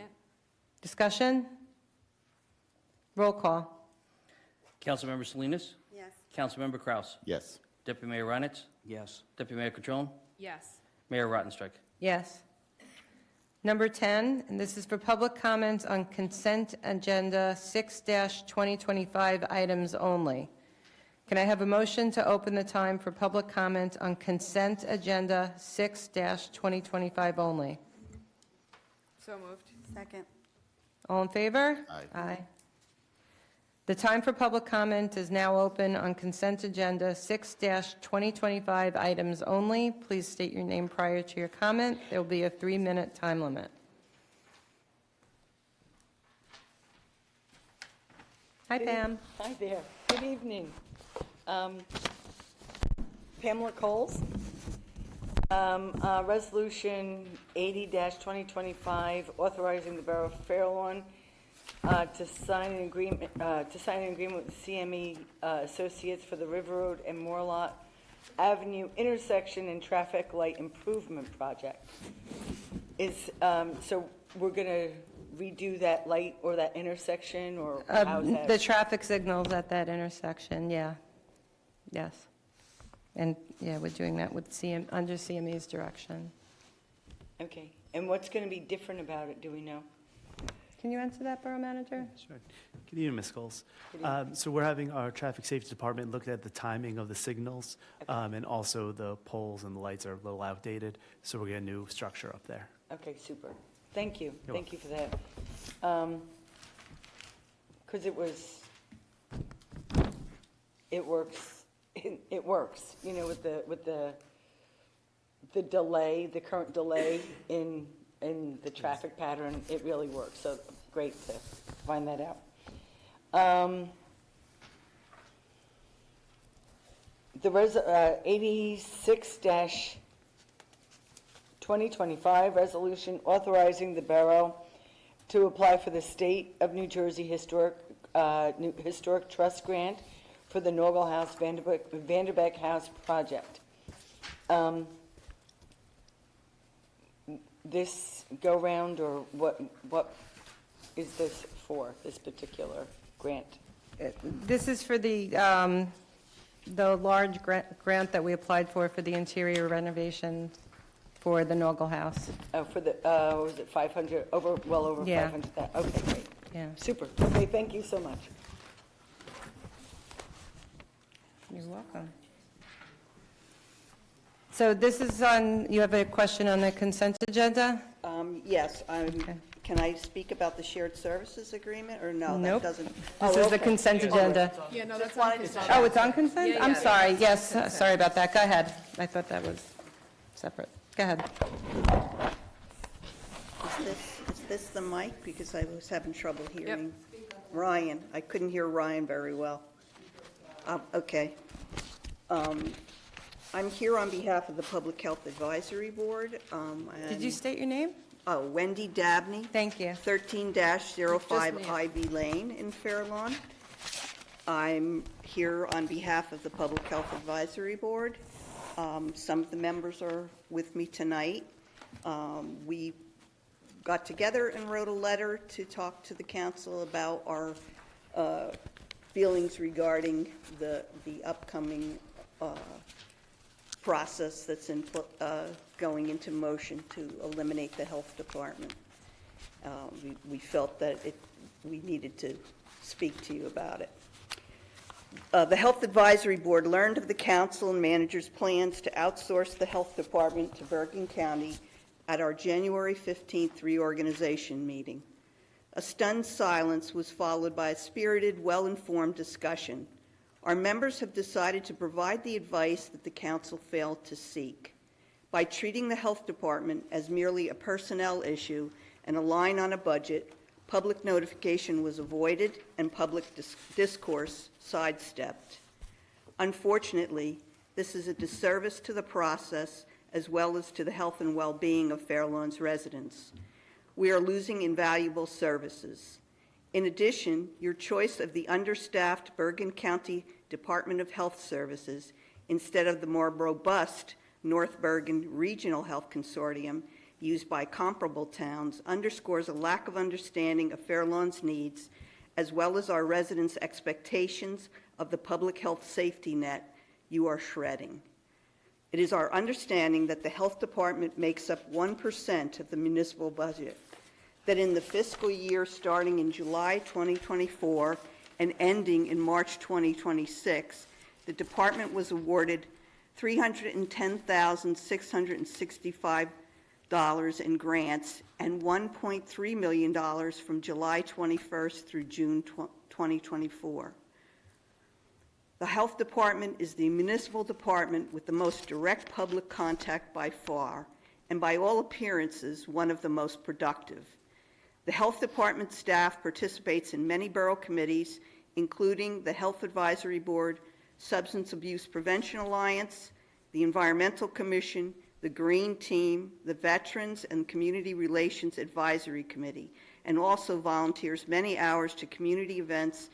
Discussion? Roll call. Councilmember Salinas. Yes. Councilmember Kraus. Yes. Deputy Mayor Reinitz. Yes. Deputy Mayor Catrone. Yes. Mayor Rottenstreich. Yes. Number 10, and this is for public comments on consent agenda 6-2025 items only. Can I have a motion to open the time for public comment on consent agenda 6-2025 only? So moved. Second. All in favor? Aye. Aye. The time for public comment is now open on consent agenda 6-2025 items only. Please state your name prior to your comment. There will be a 3-minute time limit. Hi, Pam. Hi there. Good evening. Pamela Coles. Resolution 80-2025, authorizing the Borough of Fairlawn to sign an agreement with CME Associates for the River Road and Moorlot Avenue intersection and traffic light improvement project. So we're going to redo that light or that intersection, or how's that? The traffic signals at that intersection, yeah. Yes. And, yeah, we're doing that with under CME's direction. Okay. And what's going to be different about it, do we know? Can you answer that, Borough Manager? Sure. Good evening, Ms. Coles. Good evening. So we're having our traffic safety department look at the timing of the signals, and also the poles and the lights are a little outdated, so we're getting a new structure up there. Okay, super. Thank you. You're Thank you for that. Because it works, you know, with the delay, the current delay in the traffic pattern, it really works. So great to find that out. The 86-2025 resolution authorizing the borough to apply for the State of New Jersey Historic Trust Grant for the Norgal House Vanderbeck House project. This go-round, or what is this for, this particular grant? This is for the large grant that we applied for the interior renovation for the Norgal House. For the, was it 500, well over Yeah. 500,000? Okay, great. Yeah. Super. Okay, thank you so much. You're welcome. So this is you have a question on the consent agenda? Yes, can I speak about the shared services agreement, or no? Nope. That doesn't. This is the consent agenda. Yeah, no, that's wanted on to- consent. Oh, it's on consent? Yeah, I'm yeah. sorry, yes, sorry about that, go ahead. I thought that was separate. Go ahead. Is this the mic? Because I was having trouble hearing Ryan. I couldn't hear Ryan very well. Okay. I'm here on behalf of the Public Health Advisory Board. Did you state your name? Wendy Dabney. Thank you. 13-05 me. Ivy Lane in Fairlawn. I'm here on behalf of the Public Health Advisory Board. Some of the members are with me tonight. We got together and wrote a letter to talk to the council about our feelings regarding the upcoming process that's going into motion to eliminate the health department. We felt that we needed to speak to you about it. The Health Advisory Board learned of the council and manager's plans to outsource the health department to Bergen County at our January 15th reorganization meeting. A stunned silence was followed by a spirited, well-informed discussion. Our members have decided to provide the advice that the council failed to seek. By treating the health department as merely a personnel issue and a line on a budget, public notification was avoided and public discourse sidestepped. Unfortunately, this is a disservice to the process as well as to the health and well-being of Fairlawn's residents. We are losing invaluable services. In addition, your choice of the understaffed Bergen County Department of Health Services instead of the more robust North Bergen Regional Health Consortium used by comparable towns underscores a lack of understanding of Fairlawn's needs as well as our residents' expectations of the public health safety net you are shredding. It is our understanding that the health department makes up 1% of the municipal budget, that in the fiscal year starting in July 2024 and ending in March 2026, the department was awarded $310,665 in grants and $1.3 million from July 21st through June 2024. The health department is the municipal department with the most direct public contact by far, and by all appearances, one of the most productive. The health department staff participates in many borough committees, including the Health Advisory Board, Substance Abuse Prevention Alliance, the Environmental Commission, the Green Team, the Veterans and Community Relations Advisory Committee, and also volunteers many hours to community events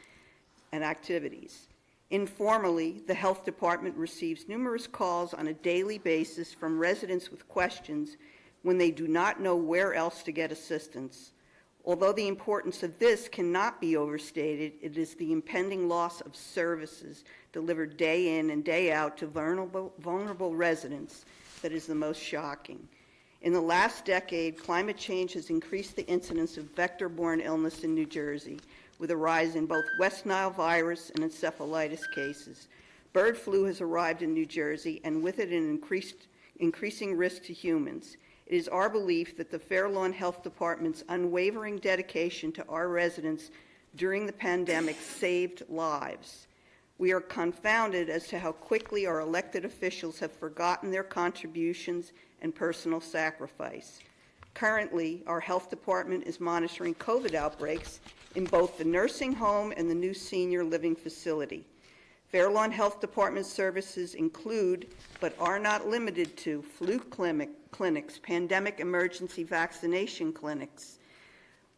and activities. Informally, the Health Department receives numerous calls on a daily basis from residents with questions when they do not know where else to get assistance. Although the importance of this cannot be overstated, it is the impending loss of services delivered day in and day out to vulnerable residents that is the most shocking. In the last decade, climate change has increased the incidence of vector-borne illness in New Jersey, with a rise in both West Nile virus and encephalitis cases. Bird flu has arrived in New Jersey, and with it an increasing risk to humans. It is our belief that the Fair Lawn Health Department's unwavering dedication to our residents during the pandemic saved lives. We are confounded as to how quickly our elected officials have forgotten their contributions and personal sacrifice. Currently, our health department is monitoring COVID outbreaks in both the nursing home and the new senior living facility. Fair Lawn Health Department services include, but are not limited to, flu clinics, pandemic emergency vaccination clinics.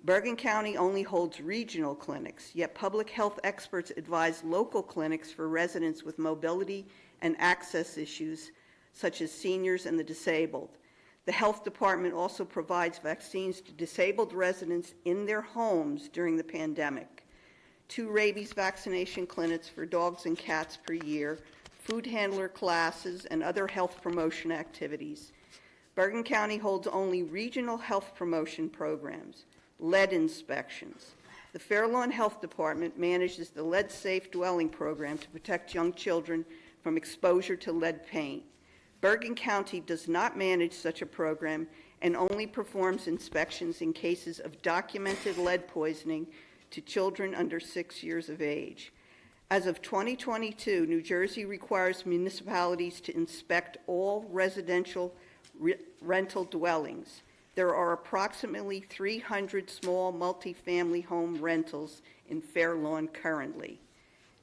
Bergen County only holds regional clinics, yet public health experts advise local clinics for residents with mobility and access issues, such as seniors and the disabled. The health department also provides vaccines to disabled residents in their homes during the pandemic. 2 rabies vaccination clinics for dogs and cats per year, food handler classes, and other health promotion activities. Bergen County holds only regional health promotion programs, lead inspections. The Fair Lawn Health Department manages the Lead Safe Dwelling Program to protect young children from exposure to lead paint. Bergen County does not manage such a program and only performs inspections in cases of documented lead poisoning to children under 6 years of age. As of 2022, New Jersey requires municipalities to inspect all residential rental dwellings. There are approximately 300 small multifamily home rentals in Fair Lawn currently.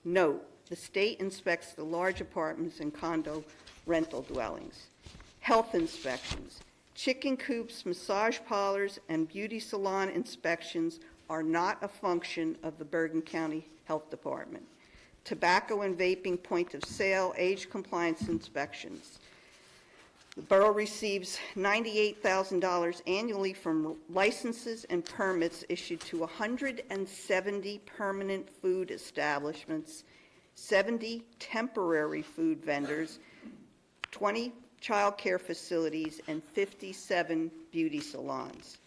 Note, the state inspects the large apartments and condo rental dwellings. Health inspections. Chicken coops, massage parlors, and beauty salon inspections are not a function of the Bergen County Health Department. Tobacco and vaping point of sale, age compliance inspections. The borough receives $98,000 annually from licenses and permits issued to 170 permanent food establishments, 70 temporary food vendors, 20 child care facilities, and 57 beauty salons.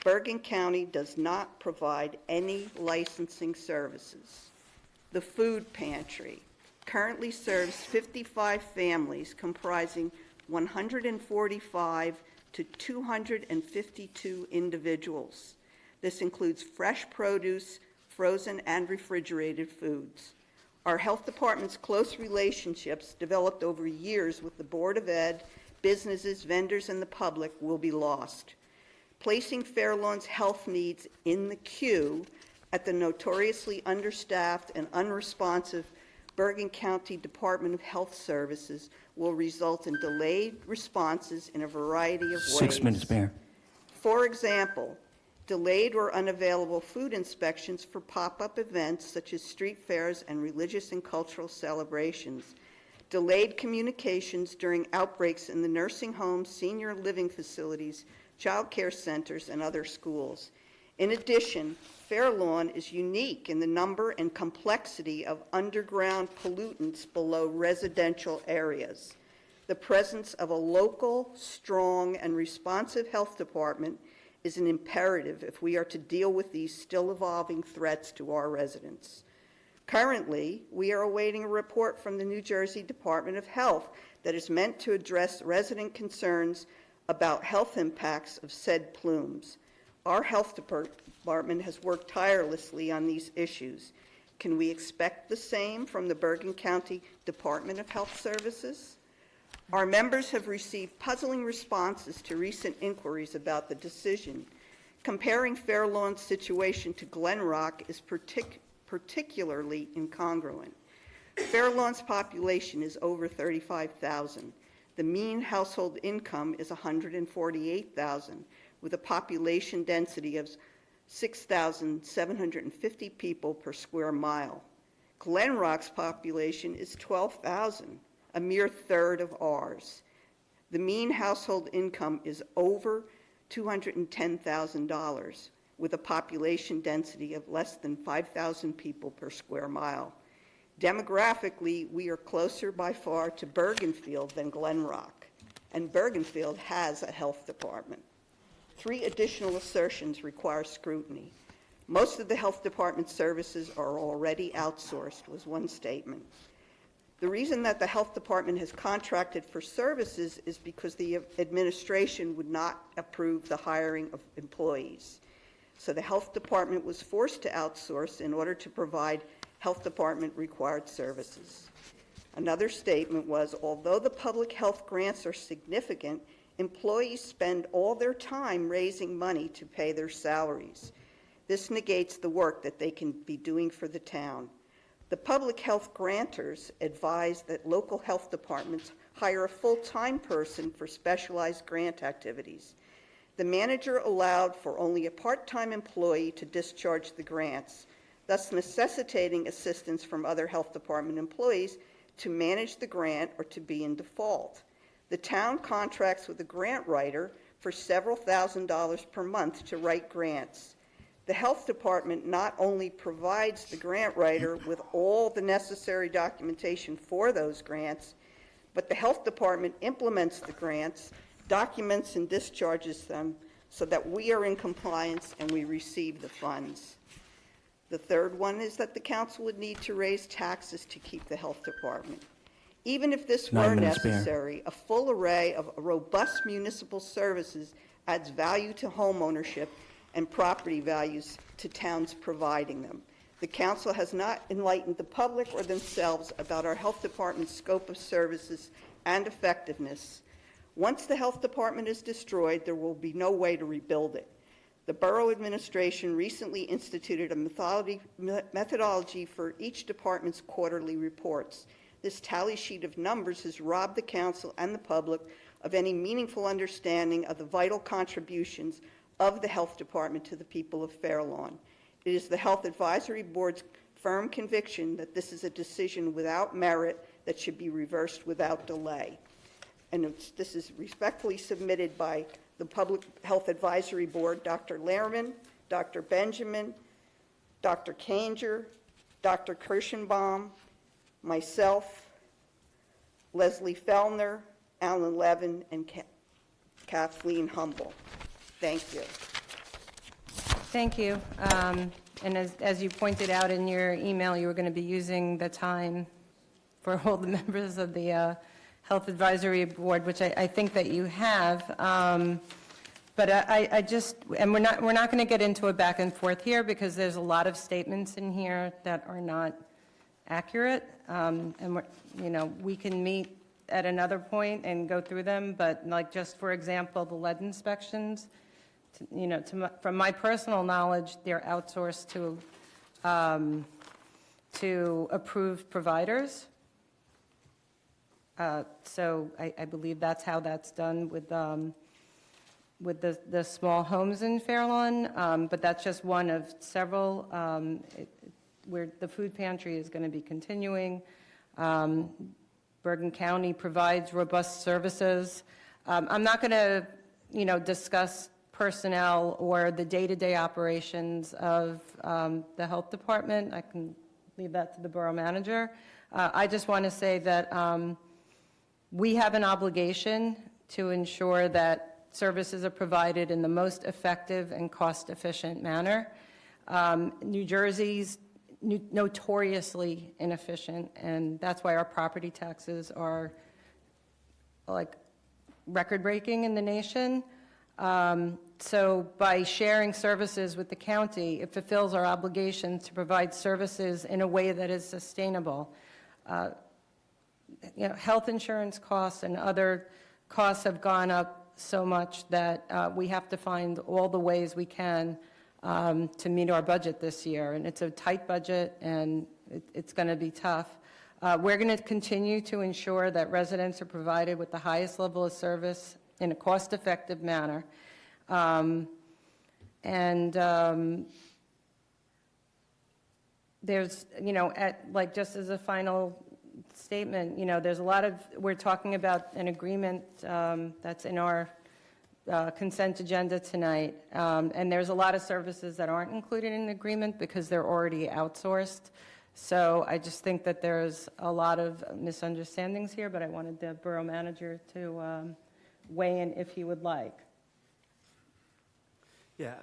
Bergen County does not provide any licensing services. The food pantry currently serves 55 families comprising 145 to 252 individuals. This includes fresh produce, frozen and refrigerated foods. Our health department's close relationships developed over years with the Board of Ed, businesses, vendors, and the public will be lost. Placing Fair Lawn's health needs in the queue at the notoriously understaffed and unresponsive Bergen County Department of Health Services will result in delayed responses in a variety of ways. 6 minutes, Mayor. For example, delayed or unavailable food inspections for pop-up events such as street fairs and religious and cultural celebrations, delayed communications during outbreaks in the nursing homes, senior living facilities, child care centers, and other schools. In addition, Fair Lawn is unique in the number and complexity of underground pollutants below residential areas. The presence of a local, strong, and responsive health department is an imperative if we are to deal with these still evolving threats to our residents. Currently, we are awaiting a report from the New Jersey Department of Health that is meant to address resident concerns about health impacts of said plumes. Our health department has worked tirelessly on these issues. Can we expect the same from the Bergen County Department of Health Services? Our members have received puzzling responses to recent inquiries about the decision. Comparing Fair Lawn's situation to Glen Rock is particularly incongruent. Fair Lawn's population is over 35,000. The mean household income is 148,000, with a population density of 6,750 people per square mile. Glen Rock's population is 12,000, a mere third of ours. The mean household income is over $210,000, with a population density of less than 5,000 people per square mile. Demographically, we are closer by far to Bergenfield than Glen Rock, and Bergenfield has a health department. 3 additional assertions require scrutiny. Most of the health department services are already outsourced, was one statement. The reason that the health department has contracted for services is because the administration would not approve the hiring of employees. So the health department was forced to outsource in order to provide health department required services. Another statement was, although the public health grants are significant, employees spend all their time raising money to pay their salaries. This negates the work that they can be doing for the town. The public health grantors advise that local health departments hire a full-time person for specialized grant activities. The manager allowed for only a part-time employee to discharge the grants, thus necessitating assistance from other health department employees to manage the grant or to be in default. The town contracts with a grant writer for several $1,000s per month to write grants. The health department not only provides the grant writer with all the necessary documentation for those grants, but the health department implements the grants, documents and discharges them so that we are in compliance and we receive the funds. The third one is that the council would need to raise taxes to keep the health department. Even if this were necessary, a full array of robust municipal services adds value to home ownership and property values to towns providing them. The council has not enlightened the public or themselves about our health department's scope of services and effectiveness. Once the health department is destroyed, there will be no way to rebuild it. The borough administration recently instituted a methodology for each department's quarterly reports. This tally sheet of numbers has robbed the council and the public of any meaningful understanding of the vital contributions of the health department to the people of Fair Lawn. It is the Health Advisory Board's firm conviction that this is a decision without merit that should be reversed without delay. And this is respectfully submitted by the Public Health Advisory Board, Dr. Lehrman, Dr. Benjamin, Dr. Kanger, Dr. Kirschenbaum, myself, Leslie Fellner, Alan Levin, and Kathleen Humble. Thank you. Thank you. And as you pointed out in your email, you were going to be using the time for all the members of the Health Advisory Board, which I think that you have. But I just, and we're not going to get into a back and forth here because there's a lot of statements in here that are not accurate. And we can meet at another point and go through them. But like just for example, the lead inspections. From my personal knowledge, they're outsourced to approved providers. So I believe that's how that's done with the small homes in Fair Lawn. But that's just one of several where the food pantry is going to be continuing. Bergen County provides robust services. I'm not going to, discuss personnel or the day-to-day operations of the health department. I can leave that to the borough manager. I just want to say that we have an obligation to ensure that services are provided in the most effective and cost-efficient manner. New Jersey's notoriously inefficient, and that's why our property taxes are like record-breaking in the nation. So by sharing services with the county, it fulfills our obligation to provide services in a way that is sustainable. Health insurance costs and other costs have gone up so much that we have to find all the ways we can to meet our budget this year. And it's a tight budget, and it's going to be tough. We're going to continue to ensure that residents are provided with the highest level of service in a cost-effective manner. There's, just as a final statement, there's a lot of, we're talking about an agreement that's in our consent agenda tonight, and there's a lot of services that aren't included in the agreement because they're already outsourced. So I just think that there's a lot of misunderstandings here, but I wanted the borough manager to weigh in if he would like. Yeah,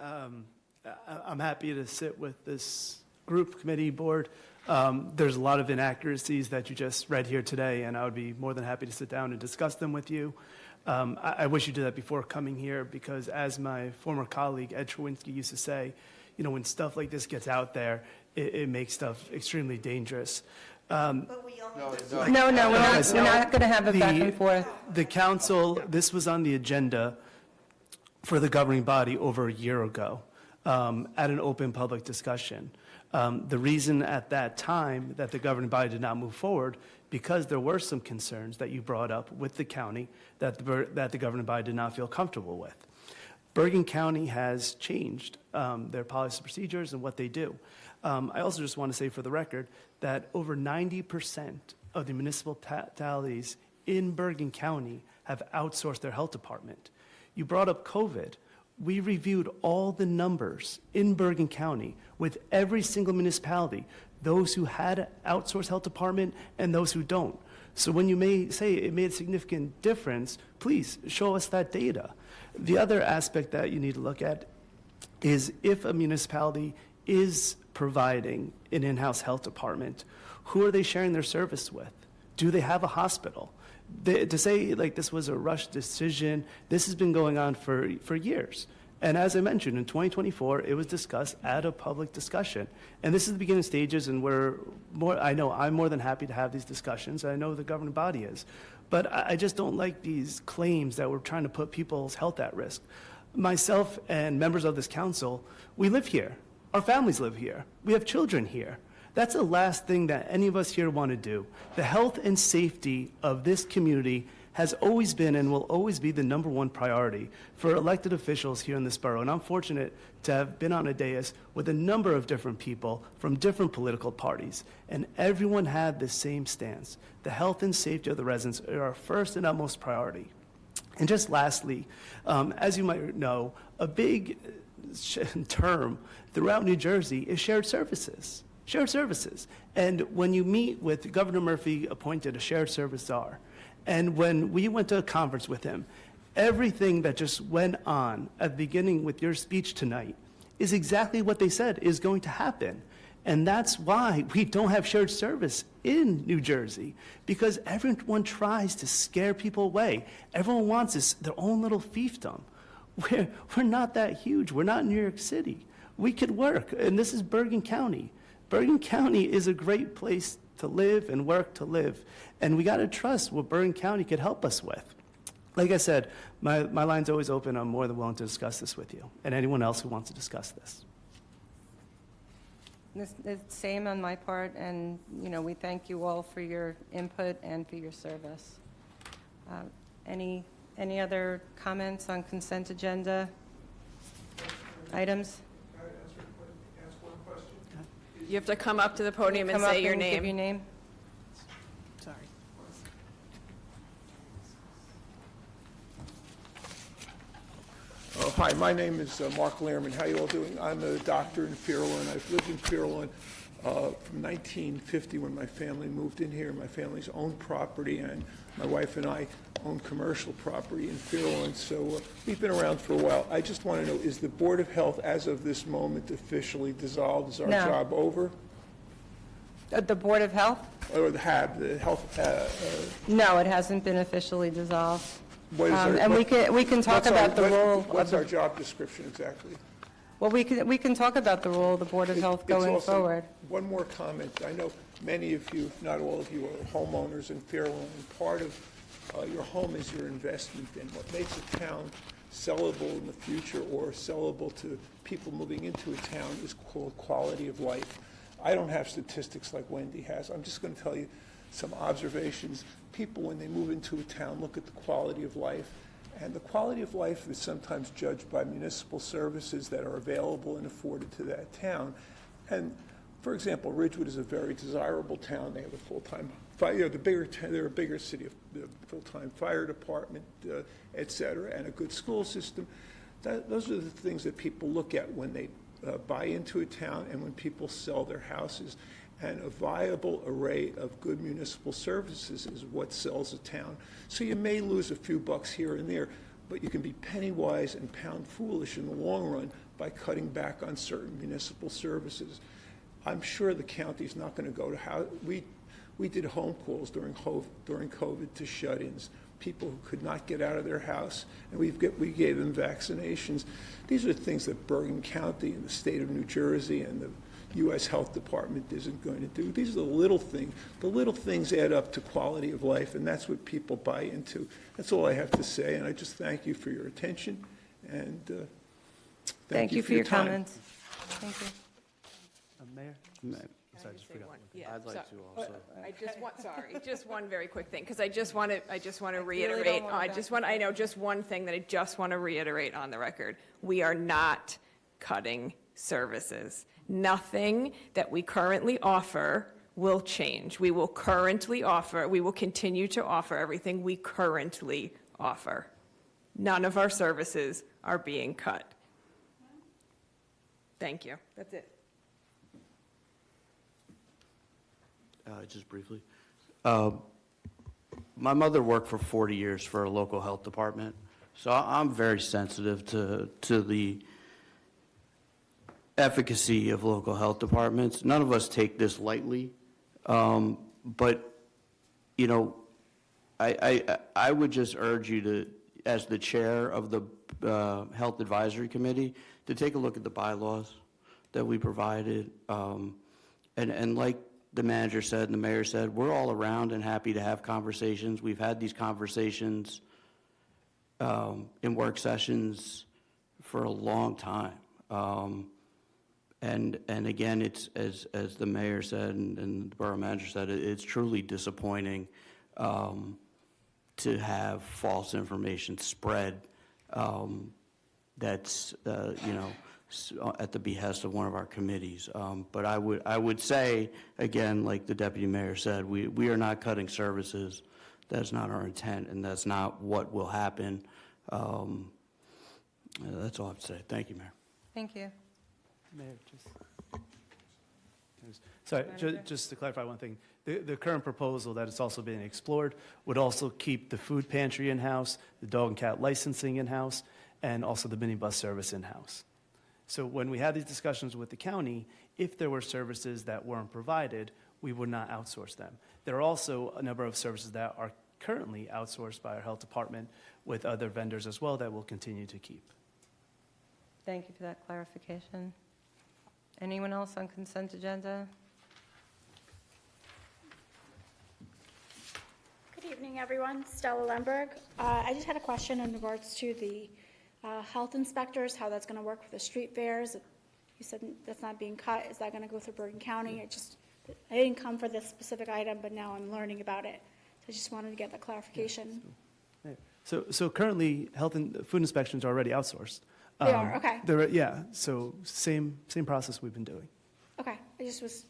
I'm happy to sit with this group, committee, board. There's a lot of inaccuracies that you just read here today, and I would be more than happy to sit down and discuss them with you. I wish you did that before coming here, because as my former colleague Ed Trowinski used to say, when stuff like this gets out there, it makes stuff extremely dangerous. But we only No, we're not going to have a back and forth. The council, this was on the agenda for the governing body over a year ago at an open public discussion. The reason at that time that the governing body did not move forward, because there were some concerns that you brought up with the county that the governing body did not feel comfortable with. Bergen County has changed their policy procedures and what they do. I also just want to say for the record that over 90% of the municipalities in Bergen County have outsourced their health department. You brought up COVID. We reviewed all the numbers in Bergen County with every single municipality, those who had an outsourced health department and those who don't. So when you may say it made a significant difference, please show us that data. The other aspect that you need to look at is if a municipality is providing an in-house health department, who are they sharing their service with? Do they have a hospital? To say like this was a rushed decision, this has been going on for years. And as I mentioned, in 2024, it was discussed at a public discussion. And this is the beginning stages, and I'm more than happy to have these discussions. I know the governing body is. But I just don't like these claims that we're trying to put people's health at risk. Myself and members of this council, we live here. Our families live here. We have children here. That's the last thing that any of us here want to do. The health and safety of this community has always been and will always be the #1 priority for elected officials here in this borough. And I'm fortunate to have been on a dais with a number of different people from different political parties, and everyone had the same stance. The health and safety of the residents are our first and utmost priority. And just lastly, as you might know, a big term throughout New Jersey is shared services. Shared services. And when you meet with Governor Murphy appointed a shared service czar, and when we went to a conference with him, everything that just went on at the beginning with your speech tonight is exactly what they said is going to happen. And that's why we don't have shared service in New Jersey, because everyone tries to scare people away. Everyone wants their own little fiefdom. We're not that huge. We're not New York City. We could work, and this is Bergen County. Bergen County is a great place to live and work to live, and we got to trust what Bergen County could help us with. Like I said, my line's always open. I'm more than willing to discuss this with you and anyone else who wants to discuss this. The same on my part, and we thank you all for your input and for your service. Any other comments on consent agenda items? You have to come up to the podium and Come up say your and name. give your name. Sorry. Hi, my name is Mark Lehrman. How you all doing? I'm a doctor in Fair Lawn. I've lived in Fair Lawn from 1950 when my family moved in here. My family's owned property, and my wife and I own commercial property in Fair Lawn, so we've been around for a while. I just want to know, is the Board of Health, as of this moment, officially dissolved? Is our No. job over? The Board of Health? Or the HAB, the Health... No, it hasn't been officially dissolved. what is our- And we can talk what's our- about the what- role. What's our job description exactly? Well, we can talk about the role of the Board of Health It's going also- forward. One more comment. I know many of you, if not all of you, are homeowners in Fair Lawn, and part of your home is your investment in. What makes a town sellable in the future or sellable to people moving into a town is called quality of life. I don't have statistics like Wendy has. I'm just going to tell you some observations. People, when they move into a town, look at the quality of life. And the quality of life is sometimes judged by municipal services that are available and afforded to that town. And for example, Ridgewood is a very desirable town. They have a full-time fire, they're a bigger city, a full-time fire department, et cetera, and a good school system. Those are the things that people look at when they buy into a town and when people sell their houses. And a viable array of good municipal services is what sells a town. So you may lose a few bucks here and there, but you can be penny wise and pound foolish in the long run by cutting back on certain municipal services. I'm sure the county's not going to go to how we did home calls during COVID to shut-ins, people who could not get out of their house, and we gave them vaccinations. These are things that Bergen County and the state of New Jersey and the U.S. Health Department isn't going to do. These are the little things. The little things add up to quality of life, and that's what people buy into. That's all I have to say, and I just thank you for your attention, and Thank you for your time. comments. Thank you. Mayor? Can I just say one? Yeah, I'd like so- to also. I just want, sorry, just one very quick thing, because I just want to reiterate, I know, just one thing that I just want to reiterate on the record. We are not cutting services. Nothing that we currently offer will change. We will continue to offer everything we currently offer. None of our services are being cut. Thank you. That's it. Just briefly. My mother worked for 40 years for a local health department, so I'm very sensitive to the efficacy of local health departments. None of us take this lightly, but, you know, I would just urge you to, as the chair of the Health Advisory Committee, to take a look at the bylaws that we provided, and like the manager said and the mayor said, we're all around and happy to have conversations. We've had these conversations in work sessions for a long time. And again, it's, as the mayor said and the borough manager said, it's truly disappointing to have false information spread that's, you know, at the behest of one of our committees. But I would say, again, like the deputy mayor said, we are not cutting services. That's not our intent, and that's not what will happen. That's all I have to say. Thank you, Mayor. Thank you. Mayor, sorry, just to clarify one thing. The current proposal that is also being explored would also keep the food pantry in-house, the dog and cat licensing in-house, and also the minibus service in-house. So when we had these discussions with the county, if there were services that weren't provided, we would not outsource them. There are also a number of services that are currently outsourced by our health department with other vendors as well that we'll continue to keep. Thank you for that clarification. Anyone else on consent agenda? Good evening, everyone. Stella Lemberg. I just had a question in regards to the health inspectors, how that's going to work with the street fairs. You said that's not being cut. Is that going to go through Bergen County? I didn't come for this specific item, but now I'm learning about it. So I just wanted to get that clarification. So currently, health and food inspections are already outsourced. They are, okay. Yeah, so same process we've been doing. Okay, I just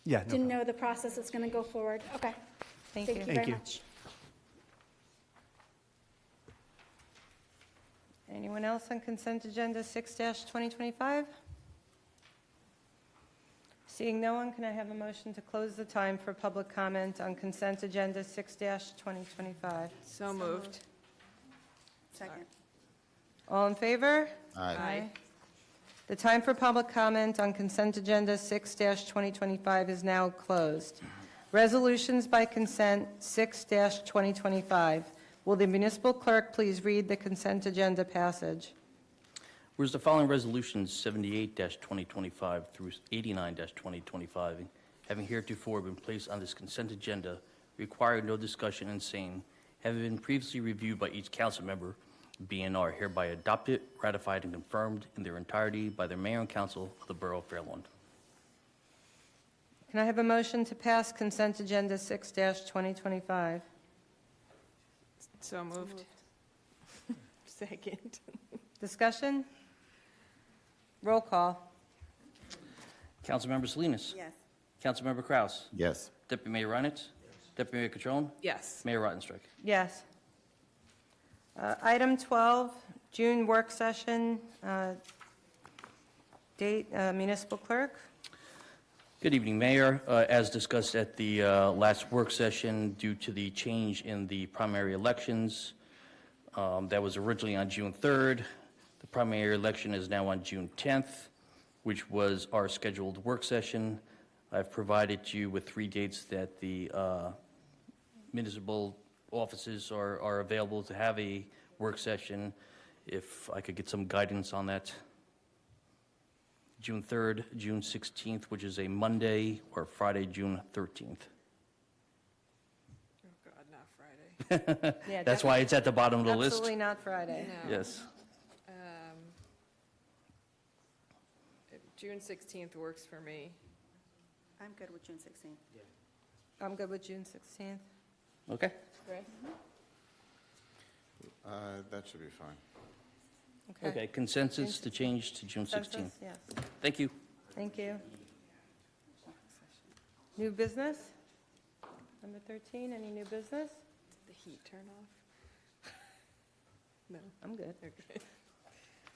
Yeah, didn't know the process is going to go forward. Okay. Thank you you. very much. Anyone else on consent agenda 6-2025? Seeing no one, can I have a motion to close the time for public comment on consent agenda 6-2025? So moved. Second. All in favor? Aye. The time for public comment on consent agenda 6-2025 is now closed. Resolutions by consent 6-2025. Will the municipal clerk please read the consent agenda passage? Whereas the following resolutions, 78-2025 through 89-2025, having heretofore been placed on this consent agenda, require no discussion and saying, having been previously reviewed by each council member, be and are hereby adopted, ratified, and confirmed in their entirety by the mayor and council of the Borough of Fair Lawn. Can I have a motion to pass consent agenda 6-2025? So moved. Second. Discussion? Roll call. Councilmember Salinas. Yes. Councilmember Kraus. Yes. Deputy Mayor Reinitz. Deputy Mayor Catrone. Yes. Mayor Rottenstreich. Yes. Item 12, June work session, date, municipal clerk. Good evening, Mayor. As discussed at the last work session, due to the change in the primary elections, that was originally on June 3rd. The primary election is now on June 10th, which was our scheduled work session. I've provided you with 3 dates that the municipal offices are available to have a work session. If I could get some guidance on that. June 3rd, June 16th, which is a Monday, or Friday, June 13th. Oh, God, not Friday. Yeah, That's why it's at the bottom of the list. Absolutely not Friday. No. Yes. June 16th works for me. I'm good with June 16th. I'm good with June 16th. Okay. Chris? That should be fine. Okay, consensus to change to June 16th. Consensus? Yes. Thank you. Thank you. New business? Number 13, any new business? Did the heat turn off? No. I'm good. Okay.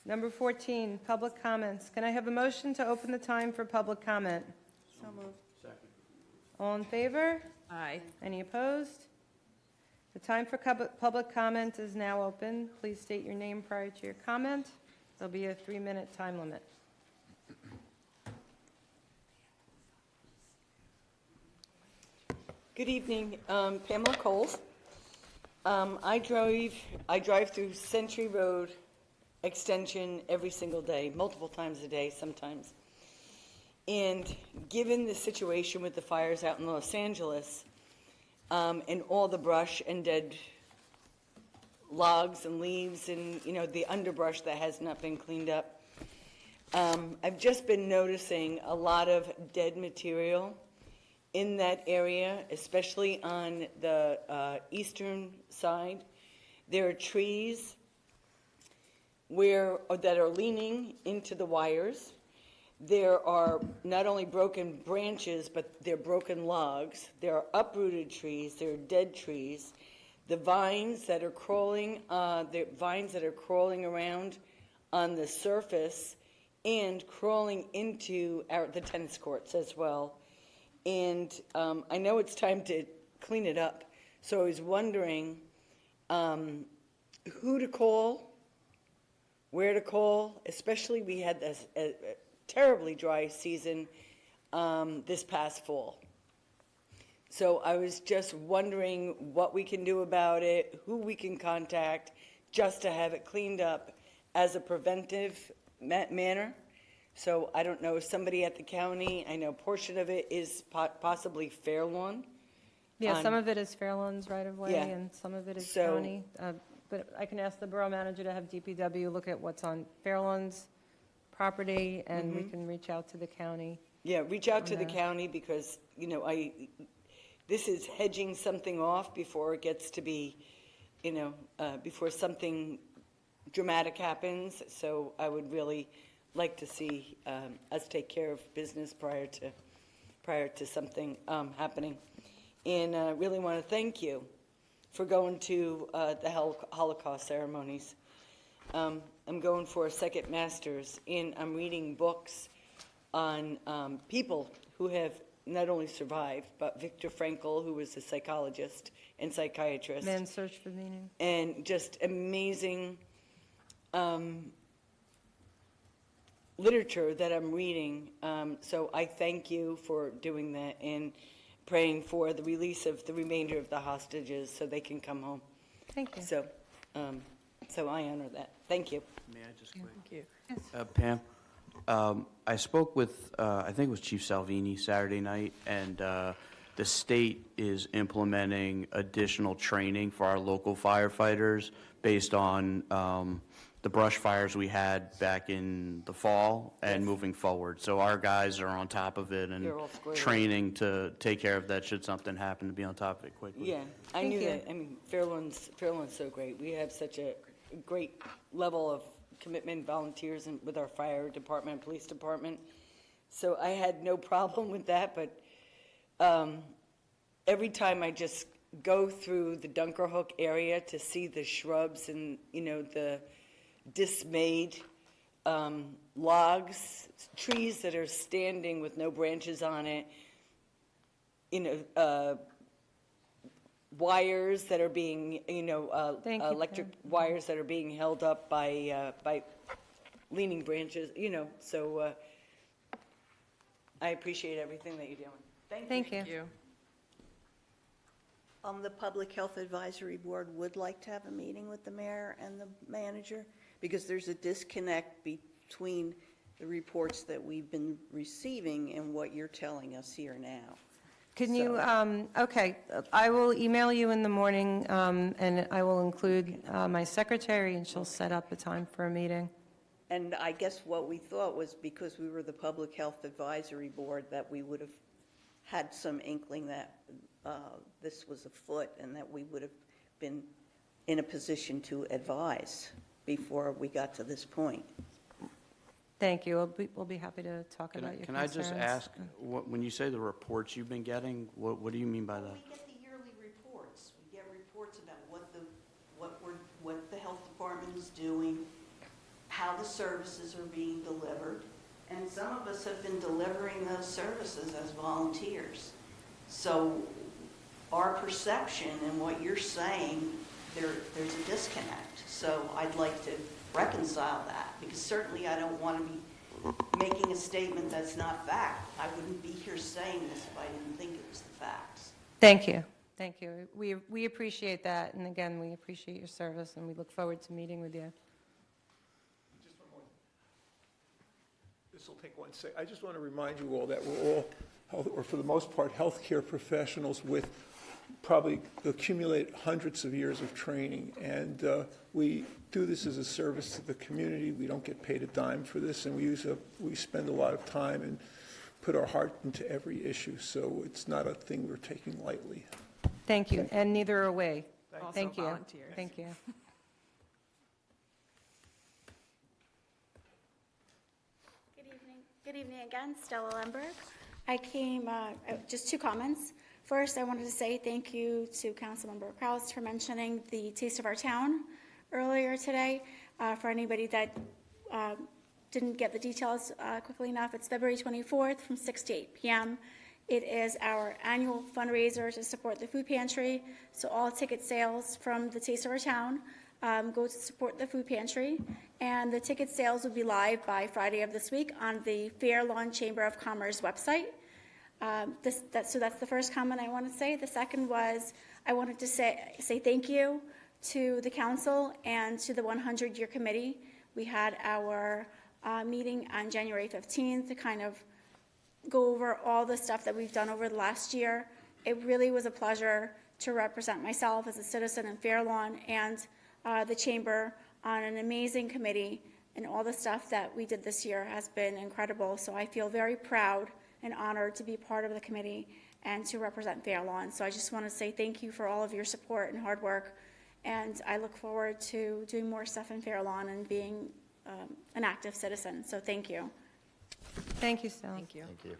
Number 14, public comments. Can I have a motion to open the time for public comment? So moved. All in favor? Aye. Any opposed? The time for public comment is now open. Please state your name prior to your comment. There'll be a 3-minute time limit. Good evening, Pamela Coles. I drive through Century Road Extension every single day, multiple times a day sometimes. And given the situation with the fires out in Los Angeles, and all the brush and dead logs and leaves and, the underbrush that has not been cleaned up, I've just been noticing a lot of dead material in that area, especially on the eastern side. There are trees that are leaning into the wires. There are not only broken branches, but they're broken logs. There are uprooted trees. There are dead trees. The vines that are crawling around on the surface and crawling into the tennis courts as well. And I know it's time to clean it up. So I was wondering who to call, where to call, especially we had this terribly dry season this past fall. So I was just wondering what we can do about it, who we can contact, just to have it cleaned up as a preventive manner. So I don't know, somebody at the county, I know a portion of it is possibly Fair Lawn. Yeah, some of it is Fairlawn's right of way, Yeah. and some of it is So- county. But I can ask the borough manager to have DPW look at what's on Fairlawn's property, and we can reach out to the county. Yeah, reach out to on the that. county because, this is hedging something off before it gets to be, before something dramatic happens. So I would really like to see us take care of business prior to something happening. And I really want to thank you for going to the Holocaust ceremonies. I'm going for a second master's, and I'm reading books on people who have not only survived, but Viktor Frankl, who was a psychologist and psychiatrist. Man's Search for Meaning. And just amazing literature that I'm reading. So I thank you for doing that and praying for the release of the remainder of the hostages so they can come home. Thank you. So I honor that. Thank you. May I just Thank you. Pam, I spoke with, I think it was Chief Salvini Saturday night, and the state is implementing additional training for our local firefighters based on the brush fires we had back in the fall and moving forward. So our guys are on top of it and They're all squared away. training to take care of that should something happen, to be on top of it quickly. Yeah, I knew that. I mean, Fairlawn's so great. We have such a great level of commitment, volunteers and with our fire department, police department. So I had no problem with that, but every time I just go through the Dunkerhook area to see the shrubs and, the dismayed logs, trees that are standing with no branches on it, wires that are being, electric wires that are being held up by leaning branches, so I appreciate everything that you're doing. Thank you. The Public Health Advisory Board would like to have a meeting with the mayor and the manager because there's a disconnect between the reports that we've been receiving and what you're telling us here now. Can you, okay, I will email you in the morning, and I will include my secretary, and she'll set up a time for a meeting. And I guess what we thought was because we were the Public Health Advisory Board that we would have had some inkling that this was afoot and that we would have been in a position to advise before we got to this point. Thank you. We'll be happy to talk about your Can I concerns. just ask, when you say the reports you've been getting, what do you mean by that? We get the yearly reports. We get reports about what the health department is doing, how the services are being delivered, and some of us have been delivering those services as volunteers. So our perception and what you're saying, there's a disconnect. So I'd like to reconcile that, because certainly I don't want to be making a statement that's not fact. I wouldn't be here saying this if I didn't think it was the facts. Thank you. Thank you. We appreciate that, and again, we appreciate your service, and we look forward to meeting with you. Just one more. This will take 1 second. I just want to remind you all that we're all, or for the most part, healthcare professionals with probably accumulate hundreds of years of training, and we do this as a service to the community. We don't get paid a dime for this, and we spend a lot of time and put our heart into every issue, so it's not a thing we're taking lightly. Thank you, and neither are we. Also Thank you. volunteers. Thank you. Good evening again, Stella Lemberg. I came, just 2 comments. First, I wanted to say thank you to Councilmember Kraus for mentioning the Taste of Our Town earlier today. For anybody that didn't get the details quickly enough, it's February 24th from 6 to 8 p.m. It is our annual fundraiser to support the food pantry. So all ticket sales from the Taste of Our Town go to support the food pantry. And the ticket sales will be live by Friday of this week on the Fair Lawn Chamber of Commerce website. So that's the first comment I want to say. The second was I wanted to say thank you to the council and to the 100-year committee. We had our meeting on January 15th to kind of go over all the stuff that we've done over the last year. It really was a pleasure to represent myself as a citizen in Fair Lawn and the chamber on an amazing committee, and all the stuff that we did this year has been incredible. So I feel very proud and honored to be part of the committee and to represent Fair Lawn. So I just want to say thank you for all of your support and hard work, and I look forward to doing more stuff in Fair Lawn and being an active citizen. So thank you. Thank you, Stella. Thank you. Thank you.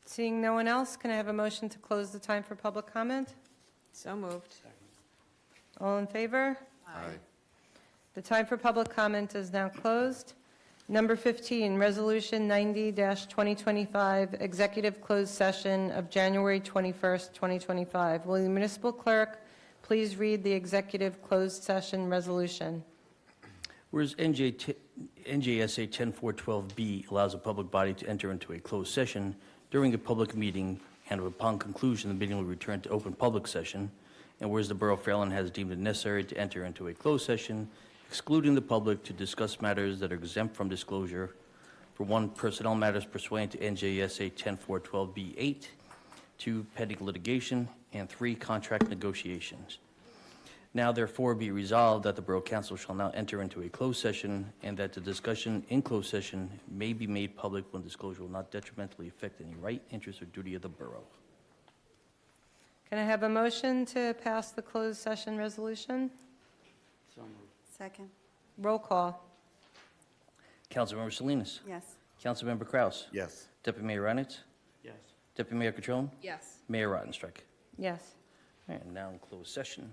Seeing no one else, can I have a motion to close the time for public comment? So moved. All in favor? Aye. The time for public comment is now closed. Number 15, Resolution 90-2025, Executive Closed Session of January 21st, 2025. Will the municipal clerk please read the Executive Closed Session resolution? Whereas NJSA 10412B allows a public body to enter into a closed session during a public meeting, and upon conclusion, the meeting will return to open public session. And whereas the Borough of Fairlawn has deemed it necessary to enter into a closed session, excluding the public to discuss matters that are exempt from disclosure For 1, personnel matters pursuant to NJSA 10412B8. 2, pending litigation. And 3, contract negotiations. Now therefore be resolved that the Borough Council shall now enter into a closed session, and that the discussion in closed session may be made public when disclosure will not detrimentally affect any right, interest, or duty of the borough. Can I have a motion to pass the closed session resolution? Second. Roll call. Councilmember Salinas. Yes. Councilmember Kraus. Yes. Deputy Mayor Reinitz. Yes. Deputy Mayor Catrone. Yes. Mayor Rottenstreich. Yes. And now in closed session,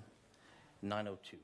9:02.